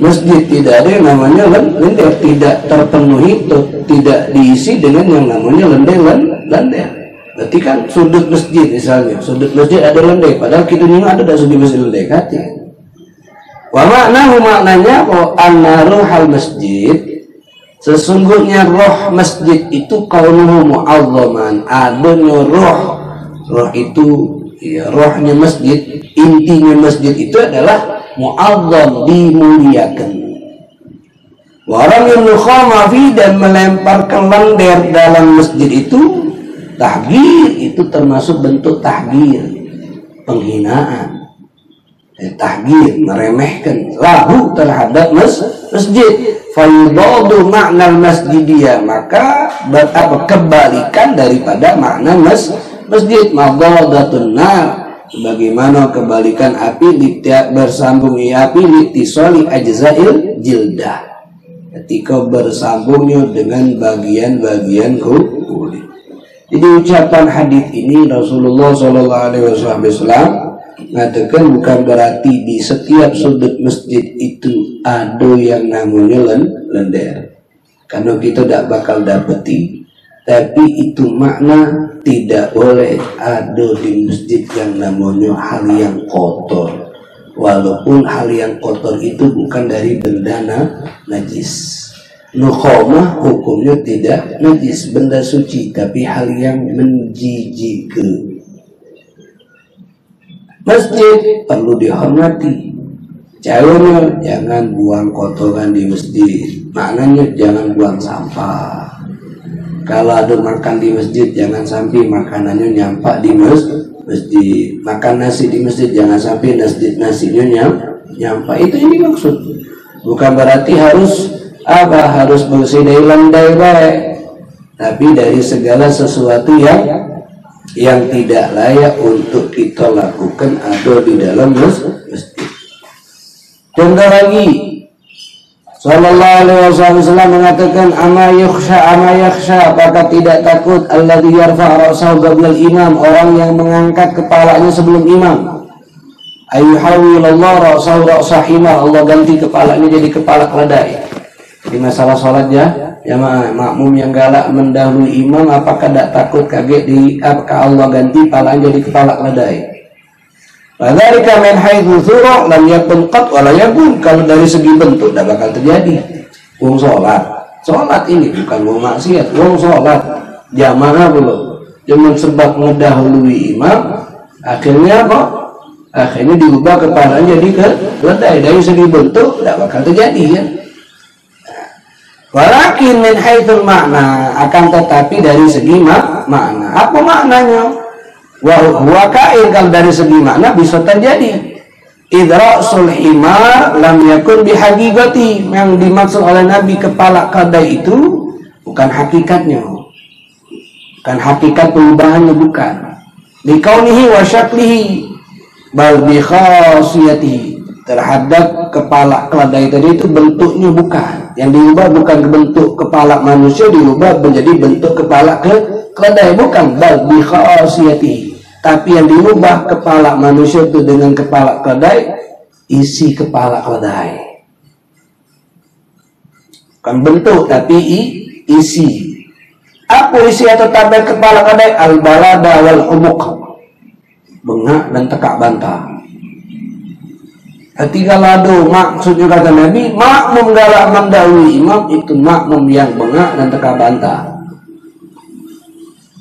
Masjid tidak ada yang namanya lender, tidak terpenuhi, tidak diisi dengan yang namanya lender. Berarti kan sudut masjid misalnya, sudut masjid ada lender, padahal kita nyimak ada sudut masjid lender kati. Wa maknanya anna ruhal masjid, sesungguhnya roh masjid itu kaunuhu mu'azzaman, adanya roh itu ya, rohnya masjid, intinya masjid itu adalah mu'azzam, dimuliakan. Orang yang nukhamah fi, dan melemparkan lender dalam masjid itu tahgir, itu termasuk bentuk tahgir, penghinaan. Tahgir, meremehkan lahu terhadap masjid. Fayudadu makna masjidiyah, maka kebalikan daripada makna masjid. Madhadatun nar, sebagaimana kebalikan api bersambungi api litisoli ajzail jildah, ketika bersambungnya dengan bagian-bagian kulit. Jadi ucapan hadis ini Rasulullah SAW mengatakan bukan berarti di setiap sudut masjid itu ada yang namanya lender, karena kita tidak bakal dapati. Tapi itu makna tidak boleh ada di masjid yang namanya hal yang kotor, walaupun hal yang kotor itu bukan dari benda najis. Nukhamah hukumnya tidak najis, benda suci, tapi hal yang menjijikkan. Masjid perlu dihormati. Caranya jangan buang kotoran di masjid. Maknanya jangan buang sampah. Kalau ada makan di masjid, jangan sampai makanannya nyampak di masjid. Makan nasi di masjid, jangan sampai nasinya nyampak. Itu ini maksud. Bukan berarti harus bersih dari landai baik, tapi dari segala sesuatu yang tidak layak untuk kita lakukan ada di dalam masjid. Contoh lagi, Sallallahu alaihi wasallam mengatakan ama yakhsha, apakah tidak takut alladzi yarfa' ra'sahu qabla al-imam, orang yang mengangkat kepalanya sebelum imam. Ayyuhawwilallahu ra'sahu ra'sa himar, Allah ganti kepalanya jadi kepala keledai. Di masalah salat jamaah, makmum yang galak mendahului imam, apakah tidak takut kaget apakah Allah ganti kepalanya jadi kepala keledai? Wadzalika min haitsu thura lam yakun qat wa la yakun, kalau dari segi bentuk tidak bakal terjadi. Wong salat ini bukan wong maksiat, wong salat jamaah belum, cuma sebab mendahului imam, akhirnya apa? Akhirnya diubah kepalanya jadi keledai. Dari segi bentuk tidak bakal terjadi ya. Walakin min haitsul makna, akan tetapi dari segi makna. Apa maknanya? Wa kain, kalau dari segi makna bisa terjadi. Idra'sul himar lam yakun bihaqiqati, yang dimaksud oleh Nabi kepala keledai itu bukan hakikatnya, bukan hakikat perubahannya, bukan likaunihi wa syaklihi bal bi khasiyati, terhadap kepala keledai tadi itu bentuknya bukan, yang diubah bukan bentuk kepala manusia, diubah menjadi bentuk kepala keledai, bukan bal bi khasiyati, tapi yang diubah kepala manusia itu dengan kepala keledai, isi kepala keledai, bukan bentuk tapi isi. Apa isi atau tabel kepala keledai? Al-balada wal humuq, bengak dan tekak bantah. Ketika lado, maksudnya kata Nabi, makmum galak mendahului imam itu makmum yang bengak dan tekak bantah.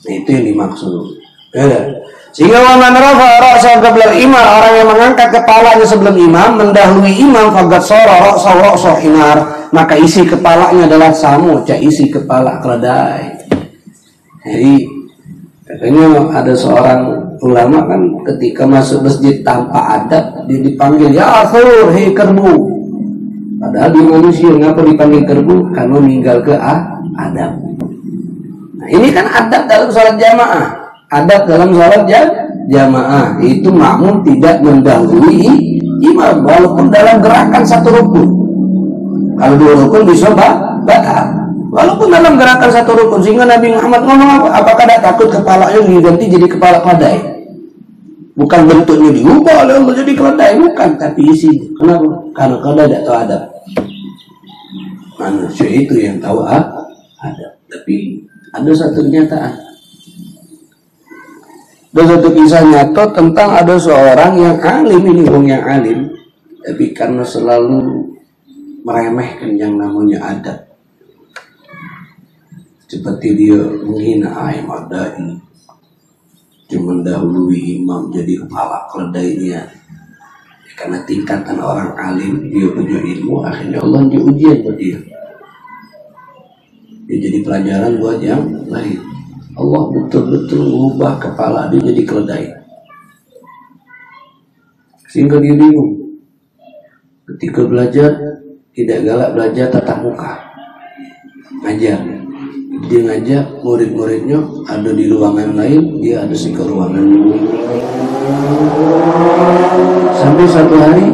Itu yang dimaksud. Ya. Sehingga waman rafa ra'sahu qabla al-imam, orang yang mengangkat kepalanya sebelum imam, mendahului imam, faqad sara ra'sahu himar, maka isi kepalanya adalah sama isi kepala keledai. Jadi katanya ada seorang ulama kan ketika masuk masjid tanpa adab, dia dipanggil ya akhur, hei kerbu. Padahal di manusia, ngapa dipanggil kerbu? Karena meninggal ke adab. Nah, ini kan adab dalam sholat jamaah. Adab dalam sholat jamaah itu makmum tidak mendahului imam walaupun dalam gerakan satu rukun. Kalau dua rukun bisa batal. Walaupun dalam gerakan satu rukun, sehingga Nabi Muhammad ngomong apa? Apakah tidak takut kepalanya diganti jadi kepala keledai? Bukan bentuknya diubah oleh Allah jadi keledai, bukan, tapi isi. Kenapa? Karena keledai tidak tahu adab. Manusia itu yang tahu adab. Tapi ada satu kenyataan. Ada satu kisah nyata tentang ada seorang yang alim, ini orang yang alim, tapi karena selalu meremehkan yang namanya adab. Seperti dia menghina ayam adai, cuma mendahului imam jadi kepala keledainya. Karena tingkatan orang alim, dia punya ilmu, akhirnya Allah diujian buat dia. Dia jadi pelajaran buat yang lain. Allah betul-betul mengubah kepala dia jadi keledai, sehingga dia bingung. Ketika belajar, tidak galak belajar tatap muka, ngajar. Dia ngajak murid-muridnya ada di ruangan lain, dia ada di ruangan. Sampai satu hari,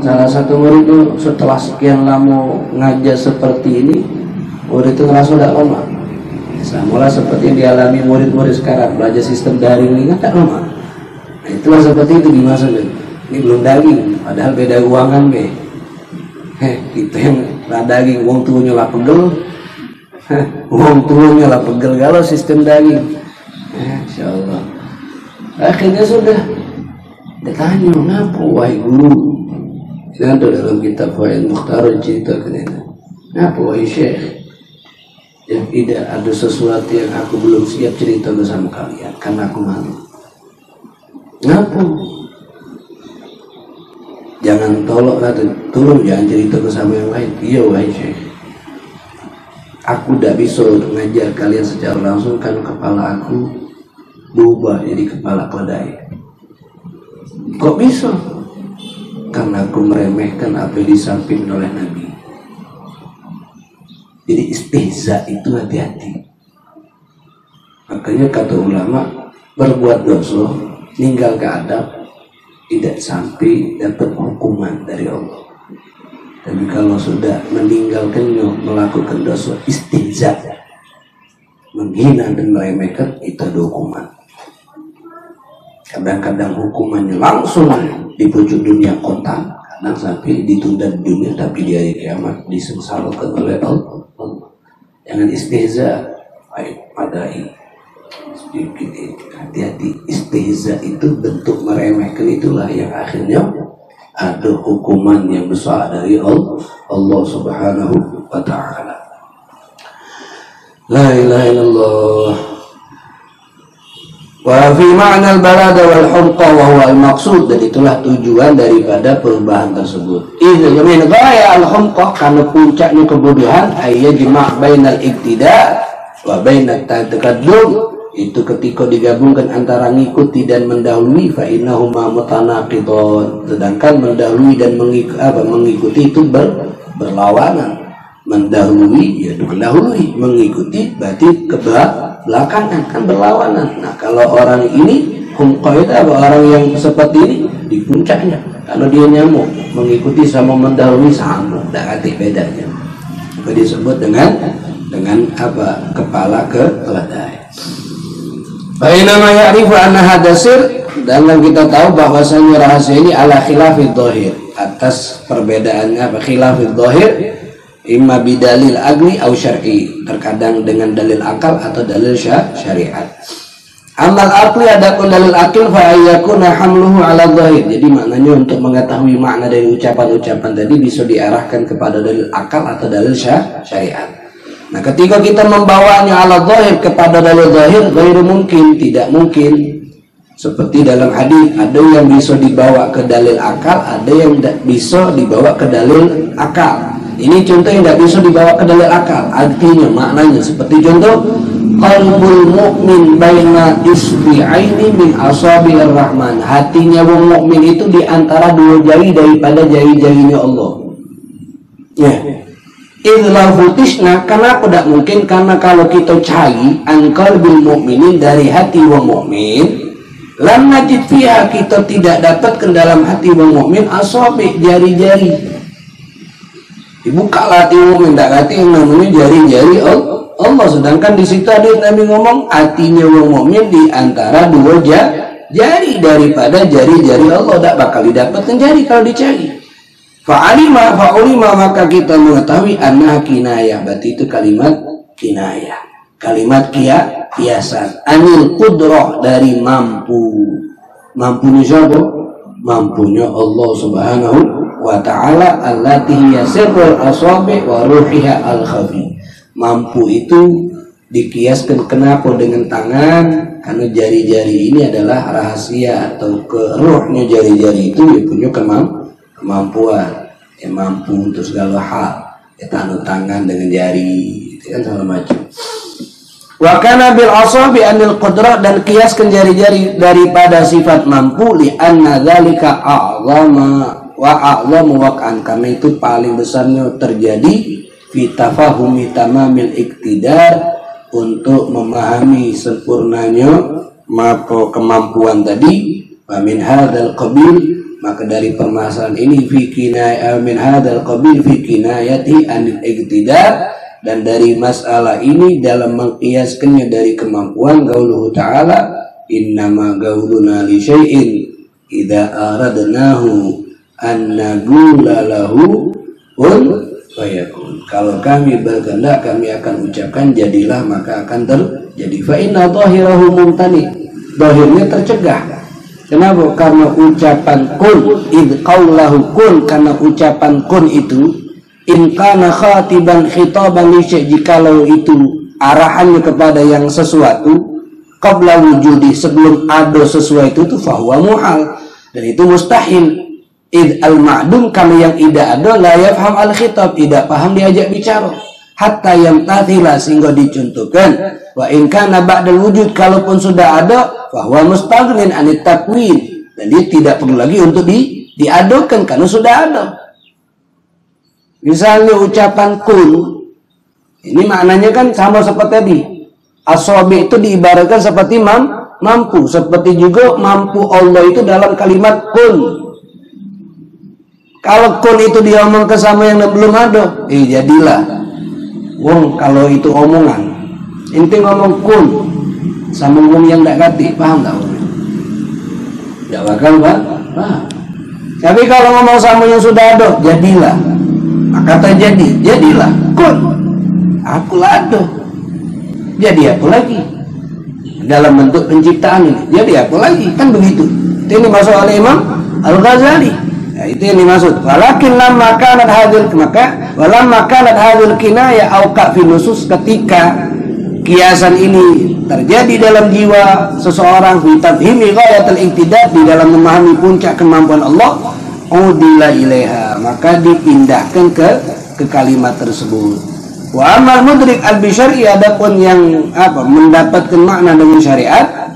salah satu murid itu setelah sekian lama ngajar seperti ini, murid itu ngerasa tidak lama. Samalah seperti yang dialami murid-murid sekarang, belajar sistem daring ini kan tak lama. Nah, itulah seperti itu dimaksudkan. Ini belum daging, padahal beda ruangan be. Kita yang daging, wong tuanya lah pegel. Wong tuanya lah pegel kalau sistem daging. Insya Allah. Akhirnya sudah ditanya, kenapa wahai guru? Itu dalam kitab Fawaid Mukhtarul cerita kenapa? Kenapa wahai syekh? Yang tidak ada sesuatu yang aku belum siap cerita bersama kalian, karena aku malu. Kenapa? Jangan tolong jangan cerita bersama yang lain. Iya wahai syekh, aku tidak bisa mengajar kalian secara langsung karena kepala aku berubah jadi kepala keledai. Kok bisa? Karena aku meremehkan apa yang disampaikan oleh Nabi. Jadi istihza itu hati-hati. Makanya kata ulama, berbuat dosa, ninggal ke adab, tidak sampai dapat hukuman dari Allah. Tapi kalau sudah meninggalkannya, melakukan dosa istihza, menghina dan meremehkan, itu ada hukuman. Kadang-kadang hukumannya langsung di pucuk dunia kontan, kadang sampai ditunda di dunia, tapi di hari kiamat disengsarakan oleh Allah. Jangan istihza, baik padai sedikit. Hati-hati, istihza itu bentuk meremehkan, itulah yang akhirnya ada hukuman yang besar dari Allah Subhanahu wa ta'ala. La ilaha illallah. Wa fi ma'na al-balada wal humqa wa huwa al-maqsud, dan itulah tujuan daripada perubahan tersebut. Idza min ghaya al-humqa, karena puncaknya kebodohan, ayyajma' bainal iktida wa bainat taqaddum, itu ketika digabungkan antara mengikuti dan mendahului, fa innahuma mutanaqidun, sedangkan mendahului dan mengikuti itu berlawanan. Mendahului yaitu mendahului, mengikuti berarti kebelakangan, kan berlawanan. Nah, kalau orang ini humqa itu orang yang seperti ini di puncaknya, kalau dia nyamuk mengikuti sama mendahului sama, tidak ada bedanya. Maka disebut dengan apa? Kepala keledai. Bainama ya'rifu anna hadasir, dan kita tahu bahwasanya rahasia ini ala khilafid dhahir, atas perbedaannya apa? Khilafid dhahir imma bidalil aqli au syar'i, terkadang dengan dalil akal atau dalil syariat. Amal aqli, adapun dalil akil fa ayyakuna hamluhu ala dhahir. Jadi maknanya untuk mengetahui makna dari ucapan-ucapan tadi bisa diarahkan kepada dalil akal atau dalil syariat. Nah, ketika kita membawanya ala zahir, kepada dalil zahir, ghairu mungkin, tidak mungkin. Seperti dalam hadis, ada yang bisa dibawa ke dalil akal, ada yang bisa dibawa ke dalil akal. Ini contoh yang tidak bisa dibawa ke dalil akal. Artinya, maknanya seperti contoh, qalbul mu'min baina isbi'aini min asabi'ir rahman. Hatinya wong mukmin itu di antara dua jari daripada jari-jarinya Allah. Ya. Idla futishna, kenapa tidak mungkin? Karena kalau kita cari angkal bil mukminin, dari hati wong mukmin, lam najid fiha, kita tidak dapatkan dalam hati wong mukmin asabi, jari-jari. Dibukalah hati mukmin, tidak hati yang namanya jari-jari Allah. Sedangkan di situ ada Nabi ngomong hatinya wong mukmin di antara dua jari daripada jari-jari Allah, tidak bakal didapatkan jari kalau dicari. Fa'alima maka kita mengetahui anna kinayah, berarti itu kalimat kinayah, kalimat kiasan. Anil qudrah, dari mampu. Mampunya siapa? Mampunya Allah Subhanahu wa ta'ala, allati hiya sirrul asabi wa ruhiha al-khafi. Mampu itu dikiaskan kenapa dengan tangan? Karena jari-jari ini adalah rahasia atau ruhnya jari-jari itu ya punya kemampuan, ya mampu untuk segala hal, ya tangan dengan jari, itu kan segala macam. Wa kana bil asabi anil qudrah, dan kiaskan jari-jari daripada sifat mampu, li anna dzalika a'zama wa a'zamu waqan, karena itu paling besarnya terjadi fi tafahumi tamamil iktidar, untuk memahami sempurnanya kemampuan tadi. Wa min hadzal qabil, maka dari permasalahan ini fi kinayah min hadzal qabil fi kinayati anil iktidar, dan dari masalah ini dalam mengkiaskannya dari kemampuan. Qauluhu ta'ala, innama qauluna li syai'in idza aradnahu an naqula lahu kun fayakun. Kalau kami berkehendak, kami akan ucapkan jadilah, maka akan terjadi. Fa inna dhahirahu mumtani, dhahirnya tercegah. Kenapa? Karena ucapan kun, id qaulahu kun, karena ucapan kun itu in kana khatiban khitaban li syai', jikalau itu arahannya kepada yang sesuatu, qabla wujudi, sebelum ada sesuatu itu, fahuwa muhal, dan itu mustahil. Id al-ma'dum, kami yang tidak ada, la yafham al-khitab, tidak paham diajak bicara, hatta yang tathila, sehingga dicontohkan. Wa in kana ba'dal wujud, kalaupun sudah ada, fahuwa mustaghnin anit takwin, dan dia tidak perlu lagi untuk diadukan karena sudah ada. Misalnya ucapan kun, ini maknanya kan sama seperti tadi. Asabi itu diibaratkan seperti mampu, seperti juga mampu Allah itu dalam kalimat kun. Kalau kun itu diomong ke sama yang belum ada, jadilah. Wong kalau itu omongan, inti ngomong kun sama wong yang tidak ngerti, paham tak? Tidak bakal paham. Tapi kalau ngomong sama yang sudah ada, jadilah. Maka terjadi, jadilah kun. Akulah ada. Jadi apa lagi? Dalam bentuk penciptaan ini. Jadi apa lagi? Kan begitu. Itu ini masuk oleh Imam Al-Ghazali. Ya, itu yang dimaksud. Walakin lamma kanat hadil, maka walamma kanat hadil kinaya auqa fi nusus, ketika kiasan ini terjadi dalam jiwa seseorang fi tafhimi ghayatul iqtida, di dalam memahami puncak kemampuan Allah, udila ilaiha, maka dipindahkan ke kalimat tersebut. Wa amal mudrik al-bisyari, adapun yang mendapatkan makna dengan syariat,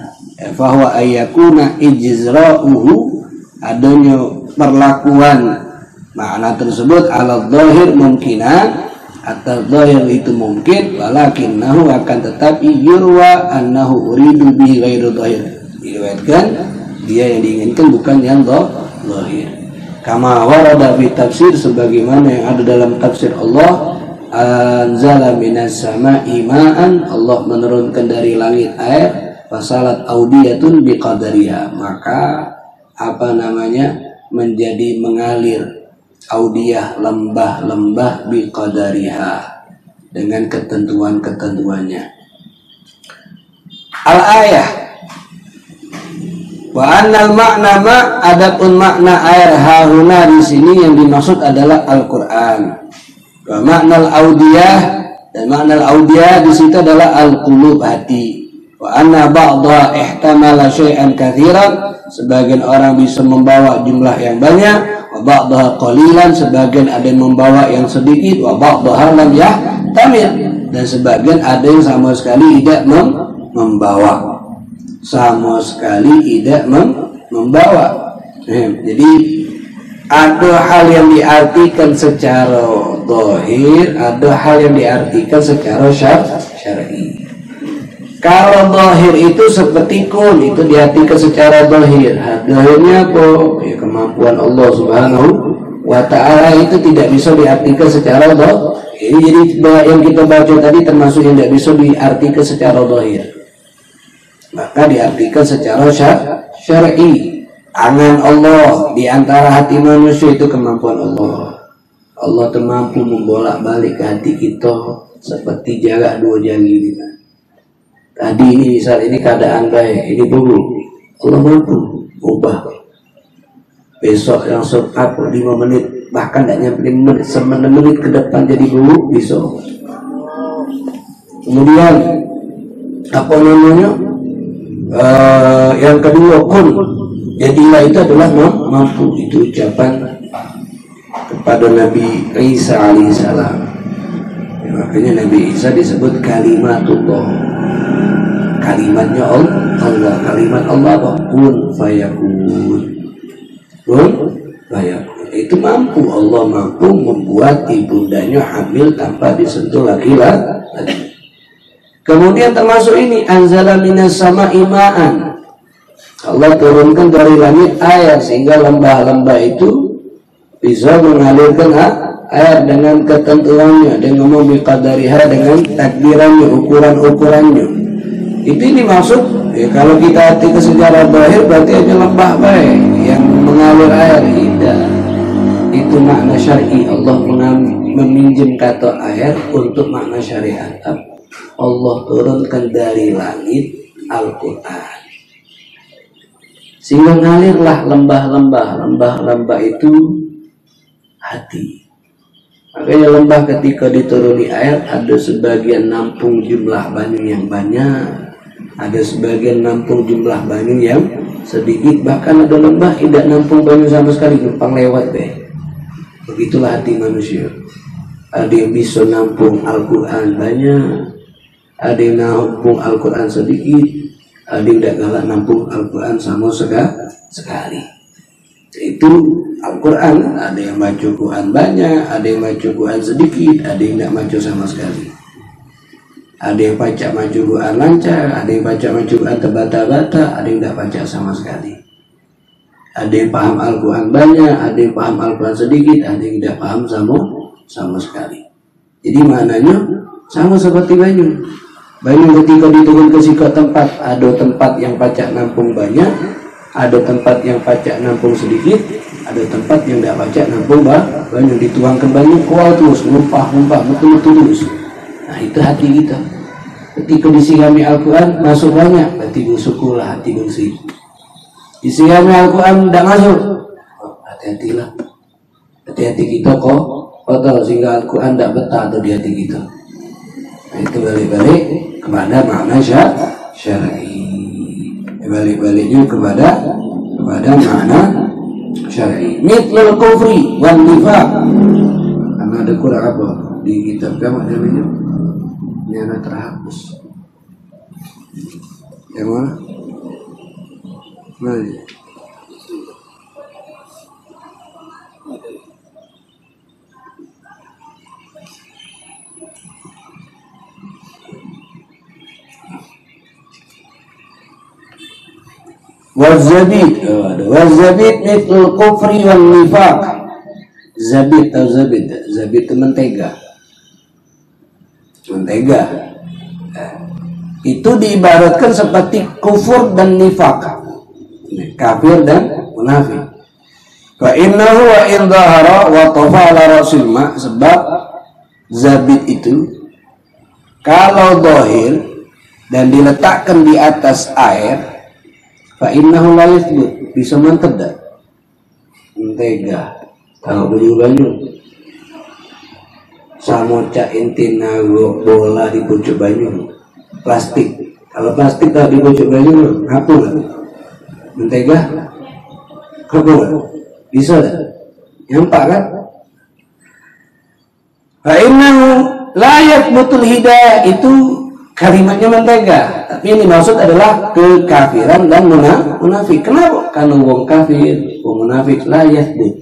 fahuwa ayyakuna ijzra'uhu, adanya perlakuan makna tersebut ala dhahir mungkinan, atas dhahir itu mungkin, walakinnahu akan tetapi yurwa annahu uridu bihi ghairu dhahir, diriwayatkan dia yang diinginkan bukan yang dhahir. Kama warada fi tafsir, sebagaimana yang ada dalam tafsir Allah, anzala minas sama'i ma'an, Allah menurunkan dari langit air, fasalat audiyatun biqadariha, maka menjadi mengalir audiyah, lembah-lembah biqadariha, dengan ketentuan-ketentuannya. Al-ayah wa annal makna ma, adapun makna air hahuna di sini yang dimaksud adalah Al-Qur'an. Wa maknal audiyah, dan maknal audiyah di situ adalah al-qulub, hati. Wa anna ba'dha ihtamala syai'an katsiran, sebagian orang bisa membawa jumlah yang banyak, wa ba'dha qalilan, sebagian ada yang membawa yang sedikit, wa ba'dha lam yahtamil, dan sebagian ada yang sama sekali tidak membawa. Sama sekali tidak membawa. Jadi ada hal yang diartikan secara zahir, ada hal yang diartikan secara syar'i. Kalau zahir itu seperti kun, itu diartikan secara zahir. Zahirnya apa? Ya, kemampuan Allah Subhanahu wa ta'ala itu tidak bisa diartikan secara zahir. Jadi yang kita baca tadi termasuk yang tidak bisa diartikan secara zahir, maka diartikan secara syar'i. Angan Allah di antara hati manusia itu kemampuan Allah. Allah mampu membolak-balik ke hati kita seperti jarak dua jari. Tadi ini misal ini keadaan baik, ini buruk, Allah mampu ubah. Besok langsung 5 menit, bahkan tidak nyampe 9 menit ke depan jadi buruk besok. Kemudian yang kedua, kun, jadilah, itu adalah mampu. Itu ucapan kepada Nabi Isa alaihissalam. Ya, makanya Nabi Isa disebut kalimatullah, kalimatnya Allah. Kalimat Allah apa? Kun fayakun. Kun fayakun. Itu mampu, Allah mampu membuat ibundanya hamil tanpa disentuh laki-laki. Kemudian termasuk ini, anzala minas sama'i ma'an, Allah turunkan dari langit air sehingga lembah-lembah itu bisa mengalirkan air dengan ketentuannya, dengan biqadariha, dengan takdirannya, ukuran-ukurannya. Itu dimaksud. Ya, kalau kita artikan secara zahir berarti hanya lembah baik yang mengalir air. Tidak. Itu makna syar'i. Allah meminjam kata air untuk makna syariat. Allah turunkan dari langit Al-Quran sehingga ngalirlah lembah-lembah itu hati. Makanya lembah ketika dituruni air, ada sebagian nampung jumlah banyu yang banyak, ada sebagian nampung jumlah banyu yang sedikit, bahkan ada lembah tidak nampung banyu sama sekali, numpang lewat deh. Begitulah hati manusia. Ada yang bisa nampung Al-Quran banyak, ada yang nampung Al-Quran sedikit, ada yang tidak galak nampung Al-Quran sama sekali. Itu Al-Quran, ada yang baca Quran banyak, ada yang baca Quran sedikit, ada yang tidak baca sama sekali. Ada yang baca Quran lancar, ada yang baca Quran terbata-bata, ada yang tidak baca sama sekali. Ada yang paham Al-Quran banyak, ada yang paham Al-Quran sedikit, ada yang tidak paham sama sekali. Jadi maknanya sama seperti banyu. Banyu ketika diturun ke sikap tempat, ada tempat yang pacak nampung banyak, ada tempat yang pacak nampung sedikit, ada tempat yang tidak pacak nampung banyu. Dituangkan banyu kuat terus, numpah betul-betul terus. Nah itu hati kita. Ketika disirami Al-Quran masuk banyak, berarti bersyukurlah hati bersih. Disirami Al-Quran tidak masuk, hati-hatilah. Hati-hati kita kok kotor sehingga Al-Quran tidak betah atau di hati kita. Nah, itu balik-balik kepada makna syar'i. Balik-baliknya kepada makna syar'i. Mithlul kufri wan nifaq. Karena ada kurang apa di kitab kamu namanya? Ini anak terhapus. Yang mana? Mana? Wazabit mithlul kufri wan nifaq. Zabit atau zabit itu mentega. Itu diibaratkan seperti kufur dan nifaq, kafir dan munafik. Fa innahu wa in dhahara wa tafala rasul ma, sebab zabit itu kalau zahir dan diletakkan di atas air, fa innahu la yathbut, bisa mantap dah. Mentega tahu banyu samoca intina bola di pucuk banyu plastik. Kalau plastik tak di pucuk banyu apa kan? Mentega apa kan? Bisa tak? Nampak kan? Fa innahu la yathbutul hidayah, itu kalimatnya mentega, tapi yang dimaksud adalah kekafiran dan munafik. Kenapa? Karena wong kafir, wong munafik la yathbut.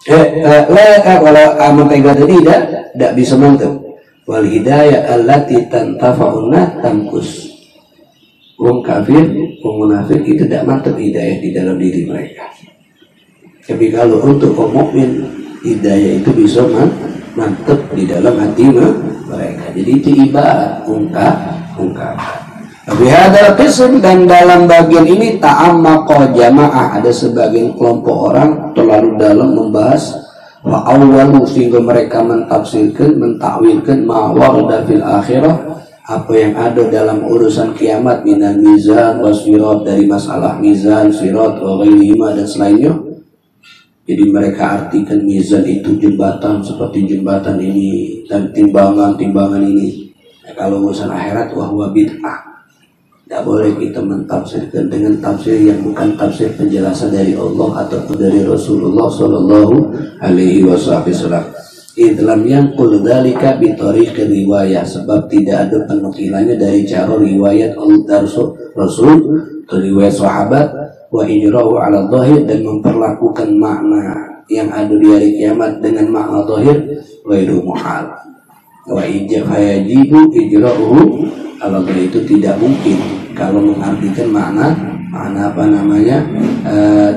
Kalau mentega tadi tidak bisa mantap. Wal hidayah allati tantafa'una tamkus. Wong kafir, wong munafik itu tidak mantap hidayah di dalam diri mereka. Tapi kalau untuk kaum mukmin, hidayah itu bisa mantap di dalam hati mereka. Jadi itu ibarat ungkapan. Tapi hadal qism, dan dalam bagian ini ta'ammaqa jamaah, ada sebagian kelompok orang terlalu dalam membahas wa awwalu, sehingga mereka mentafsirkan, mentakwilkan ma warada fil akhirah, apa yang ada dalam urusan kiamat, minan mizan wasfirat, dari masalah mizan, sirat, wa ghairihima, dan selainnya. Jadi mereka artikan mizan itu jembatan seperti jembatan ini, dan timbangan ini. Nah, kalau urusan akhirat wahwa bid'ah. Tidak boleh kita mentafsirkan dengan tafsir yang bukan tafsir penjelasan dari Allah ataupun dari Rasulullah Sallallahu Alaihi Wasallam. Idlam yang qul dzalika bi tariq riwayah, sebab tidak ada penukilannya dari cara riwayat Rasul atau riwayat sahabat, wa ijra'u ala dhahir, dan memperlakukan makna yang ada di hari kiamat dengan makna zahir ghairu muhal. Wa yajibu ijra'uhu ala dhahir, itu tidak mungkin kalau mengartikan makna apa namanya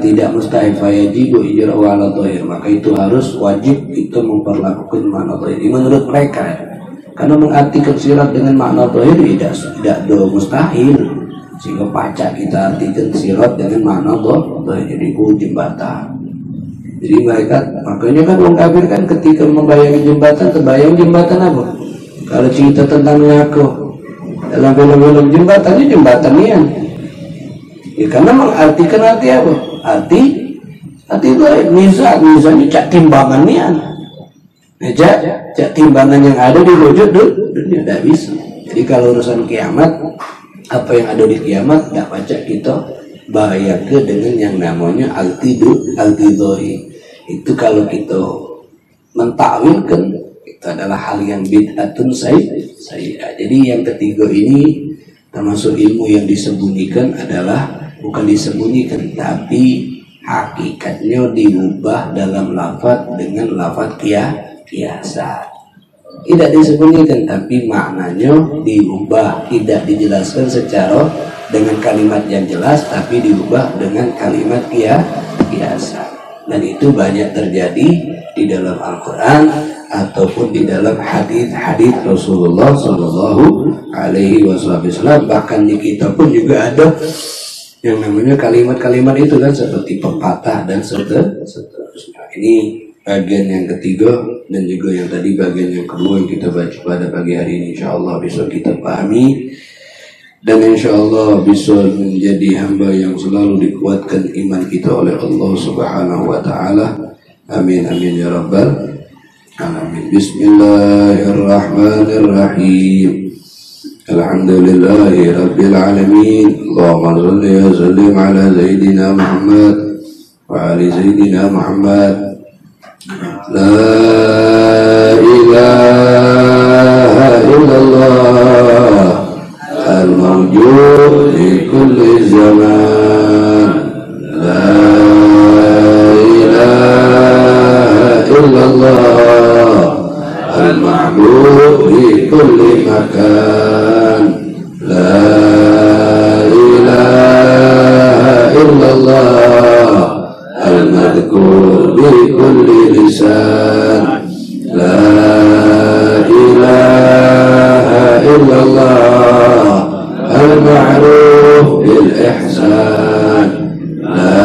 tidak mustahil. Fa yajibu ijra'uhu ala dhahir, maka itu harus wajib kita memperlakukan makna zahir menurut mereka. Karena mengartikan sirat dengan makna zahir tidak mustahil, sehingga pacak kita artikan sirat dengan makna zahir, jadi jembatan. Jadi mereka, makanya kan orang kafir kan ketika membayangi jembatan, terbayang jembatan apa? Kalau cerita tentang Yakob dalam film-film jembatannya jembatanian. Ya karena mengartikan arti apa? Arti itu misalnya cak timbangan nian. Cak timbangan yang ada di wujud dunia tidak bisa. Jadi kalau urusan kiamat, apa yang ada di kiamat tidak pacak kita bayangkan dengan yang namanya al-tidori. Itu kalau kita mentakwilkan, itu adalah hal yang bid'atun sayyi'ah. Jadi yang ketiga ini termasuk ilmu yang disembunyikan, adalah bukan disembunyikan tapi hakikatnya diubah dalam lafaz dengan lafaz kiasan. Tidak disembunyikan tapi maknanya diubah, tidak dijelaskan secara dengan kalimat yang jelas tapi diubah dengan kalimat kiasan. Dan itu banyak terjadi di dalam Al-Quran ataupun di dalam hadis Rasulullah Shallallahu Alaihi Wasallam. Bahkan di kita pun juga ada yang namanya kalimat-kalimat itu kan, seperti pepatah dan seterusnya. Ini bagian yang ketiga dan juga yang tadi bagian yang kedua yang kita baca pada pagi hari ini. Insya Allah bisa kita pahami dan insya Allah bisa menjadi hamba yang selalu dikuatkan iman kita oleh Allah Subhanahu Wa Taala. Amin amin ya rabbal alamin. Bismillahirrahmanirrahim. Alhamdulillahi rabbil alamin. Allahumma shalli wa sallim ala sayyidina Muhammad wa ali sayyidina Muhammad. La ilaha illallah al-mawjud fi kulli zaman. La ilaha illallah al-ma'bud fi kulli makan. La ilaha illallah al-madhkur bi kulli lisan. La ilaha illallah al-ma'ruf bil ihsan. La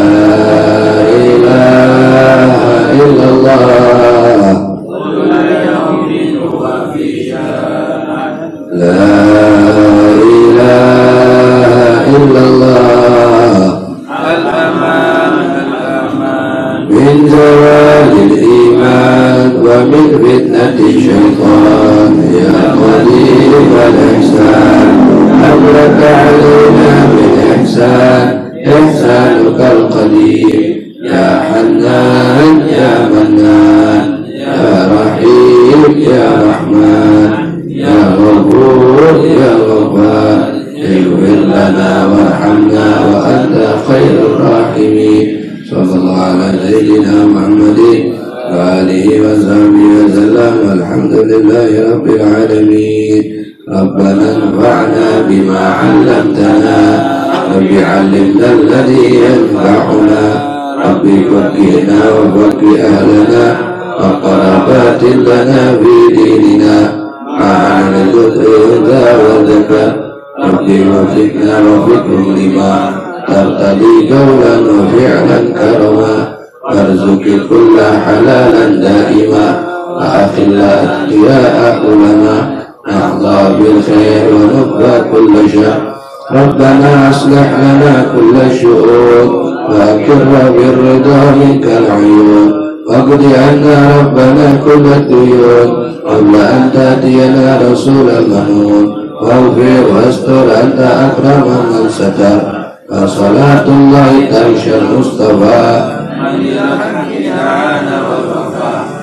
ilaha illallah la ilaha illallah al-aman min zawalil iman wa min fitnati syaitan. Ya qadir wal ihsan amlaka alaina bil ihsan ihsanukal qadir. Ya Hannan ya Mannan ya Rahim ya Rahman ya Ghafur ya Ghaffar. Ighfir lana warhamna wa anta khairur rahimin. Sallallahu ala sayyidina Muhammadin wa alihi wa sahbihi wa sallam. Alhamdulillahi rabbil alamin. Rabbana anfa'na bima 'allamtana Rabbi 'allimna alladhi yanfa'una. Rabbi faqqihna wa faqqih ahlana wa qarabatin lana fi dinina ma'ana al-qudri wa dhaka. Rabbi wafiqna wa fiqhum lima tartadi qawlan wa fi'lan karama. Warzuqi kulla halalan daima wa akhilla atqiya'a ulama. Nahla bil khair wa nubba kulla syar. Rabbana aslih lana kulla syu'un wa akirra birrida minkal uyun. Waqdi anna rabbana kulla duyun qabla an ta'tiyana rasulan mahmud. Waghfir wastur anta akrama man satar. Wa salatullahi tarshal mustafa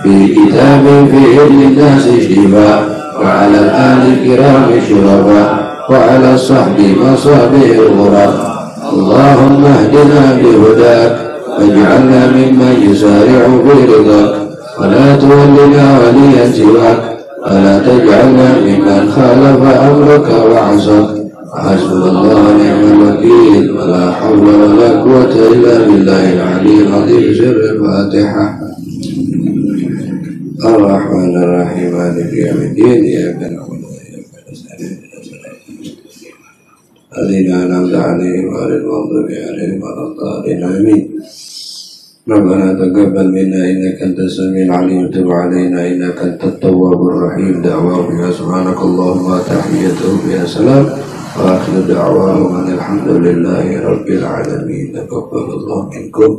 fi kitabin fi ilmi nasi shifa. Wa ala al-ali kirami syurafa wa ala sahbi masabi al-ghurab. Allahumma hdina bihudak waj'alna mimman yusari'u fi ridak wa la tuwallina waliyan siwak wa la taj'alna mimman khalafa amraka wa 'asak. Hasbunallahu wa ni'mal wakeel wa la hawla wa la quwwata illa billahil 'aliyyil 'azim. Sirrul Fatihah. Ar-Rahmanir Rahim Maliki yaumiddin. Iyyaka na'budu wa iyyaka nasta'in. الذين أنعمت عليهم غير المغضوب عليهم ولا الضالين آمين. ربنا تقبل منا إنك أنت السميع العليم وتب علينا إنك أنت التواب الرحيم. دعواهم فيها سبحانك اللهم وتحيتهم فيها سلام وآخر دعواهم أن الحمد لله رب العالمين. تقبل الله منكم.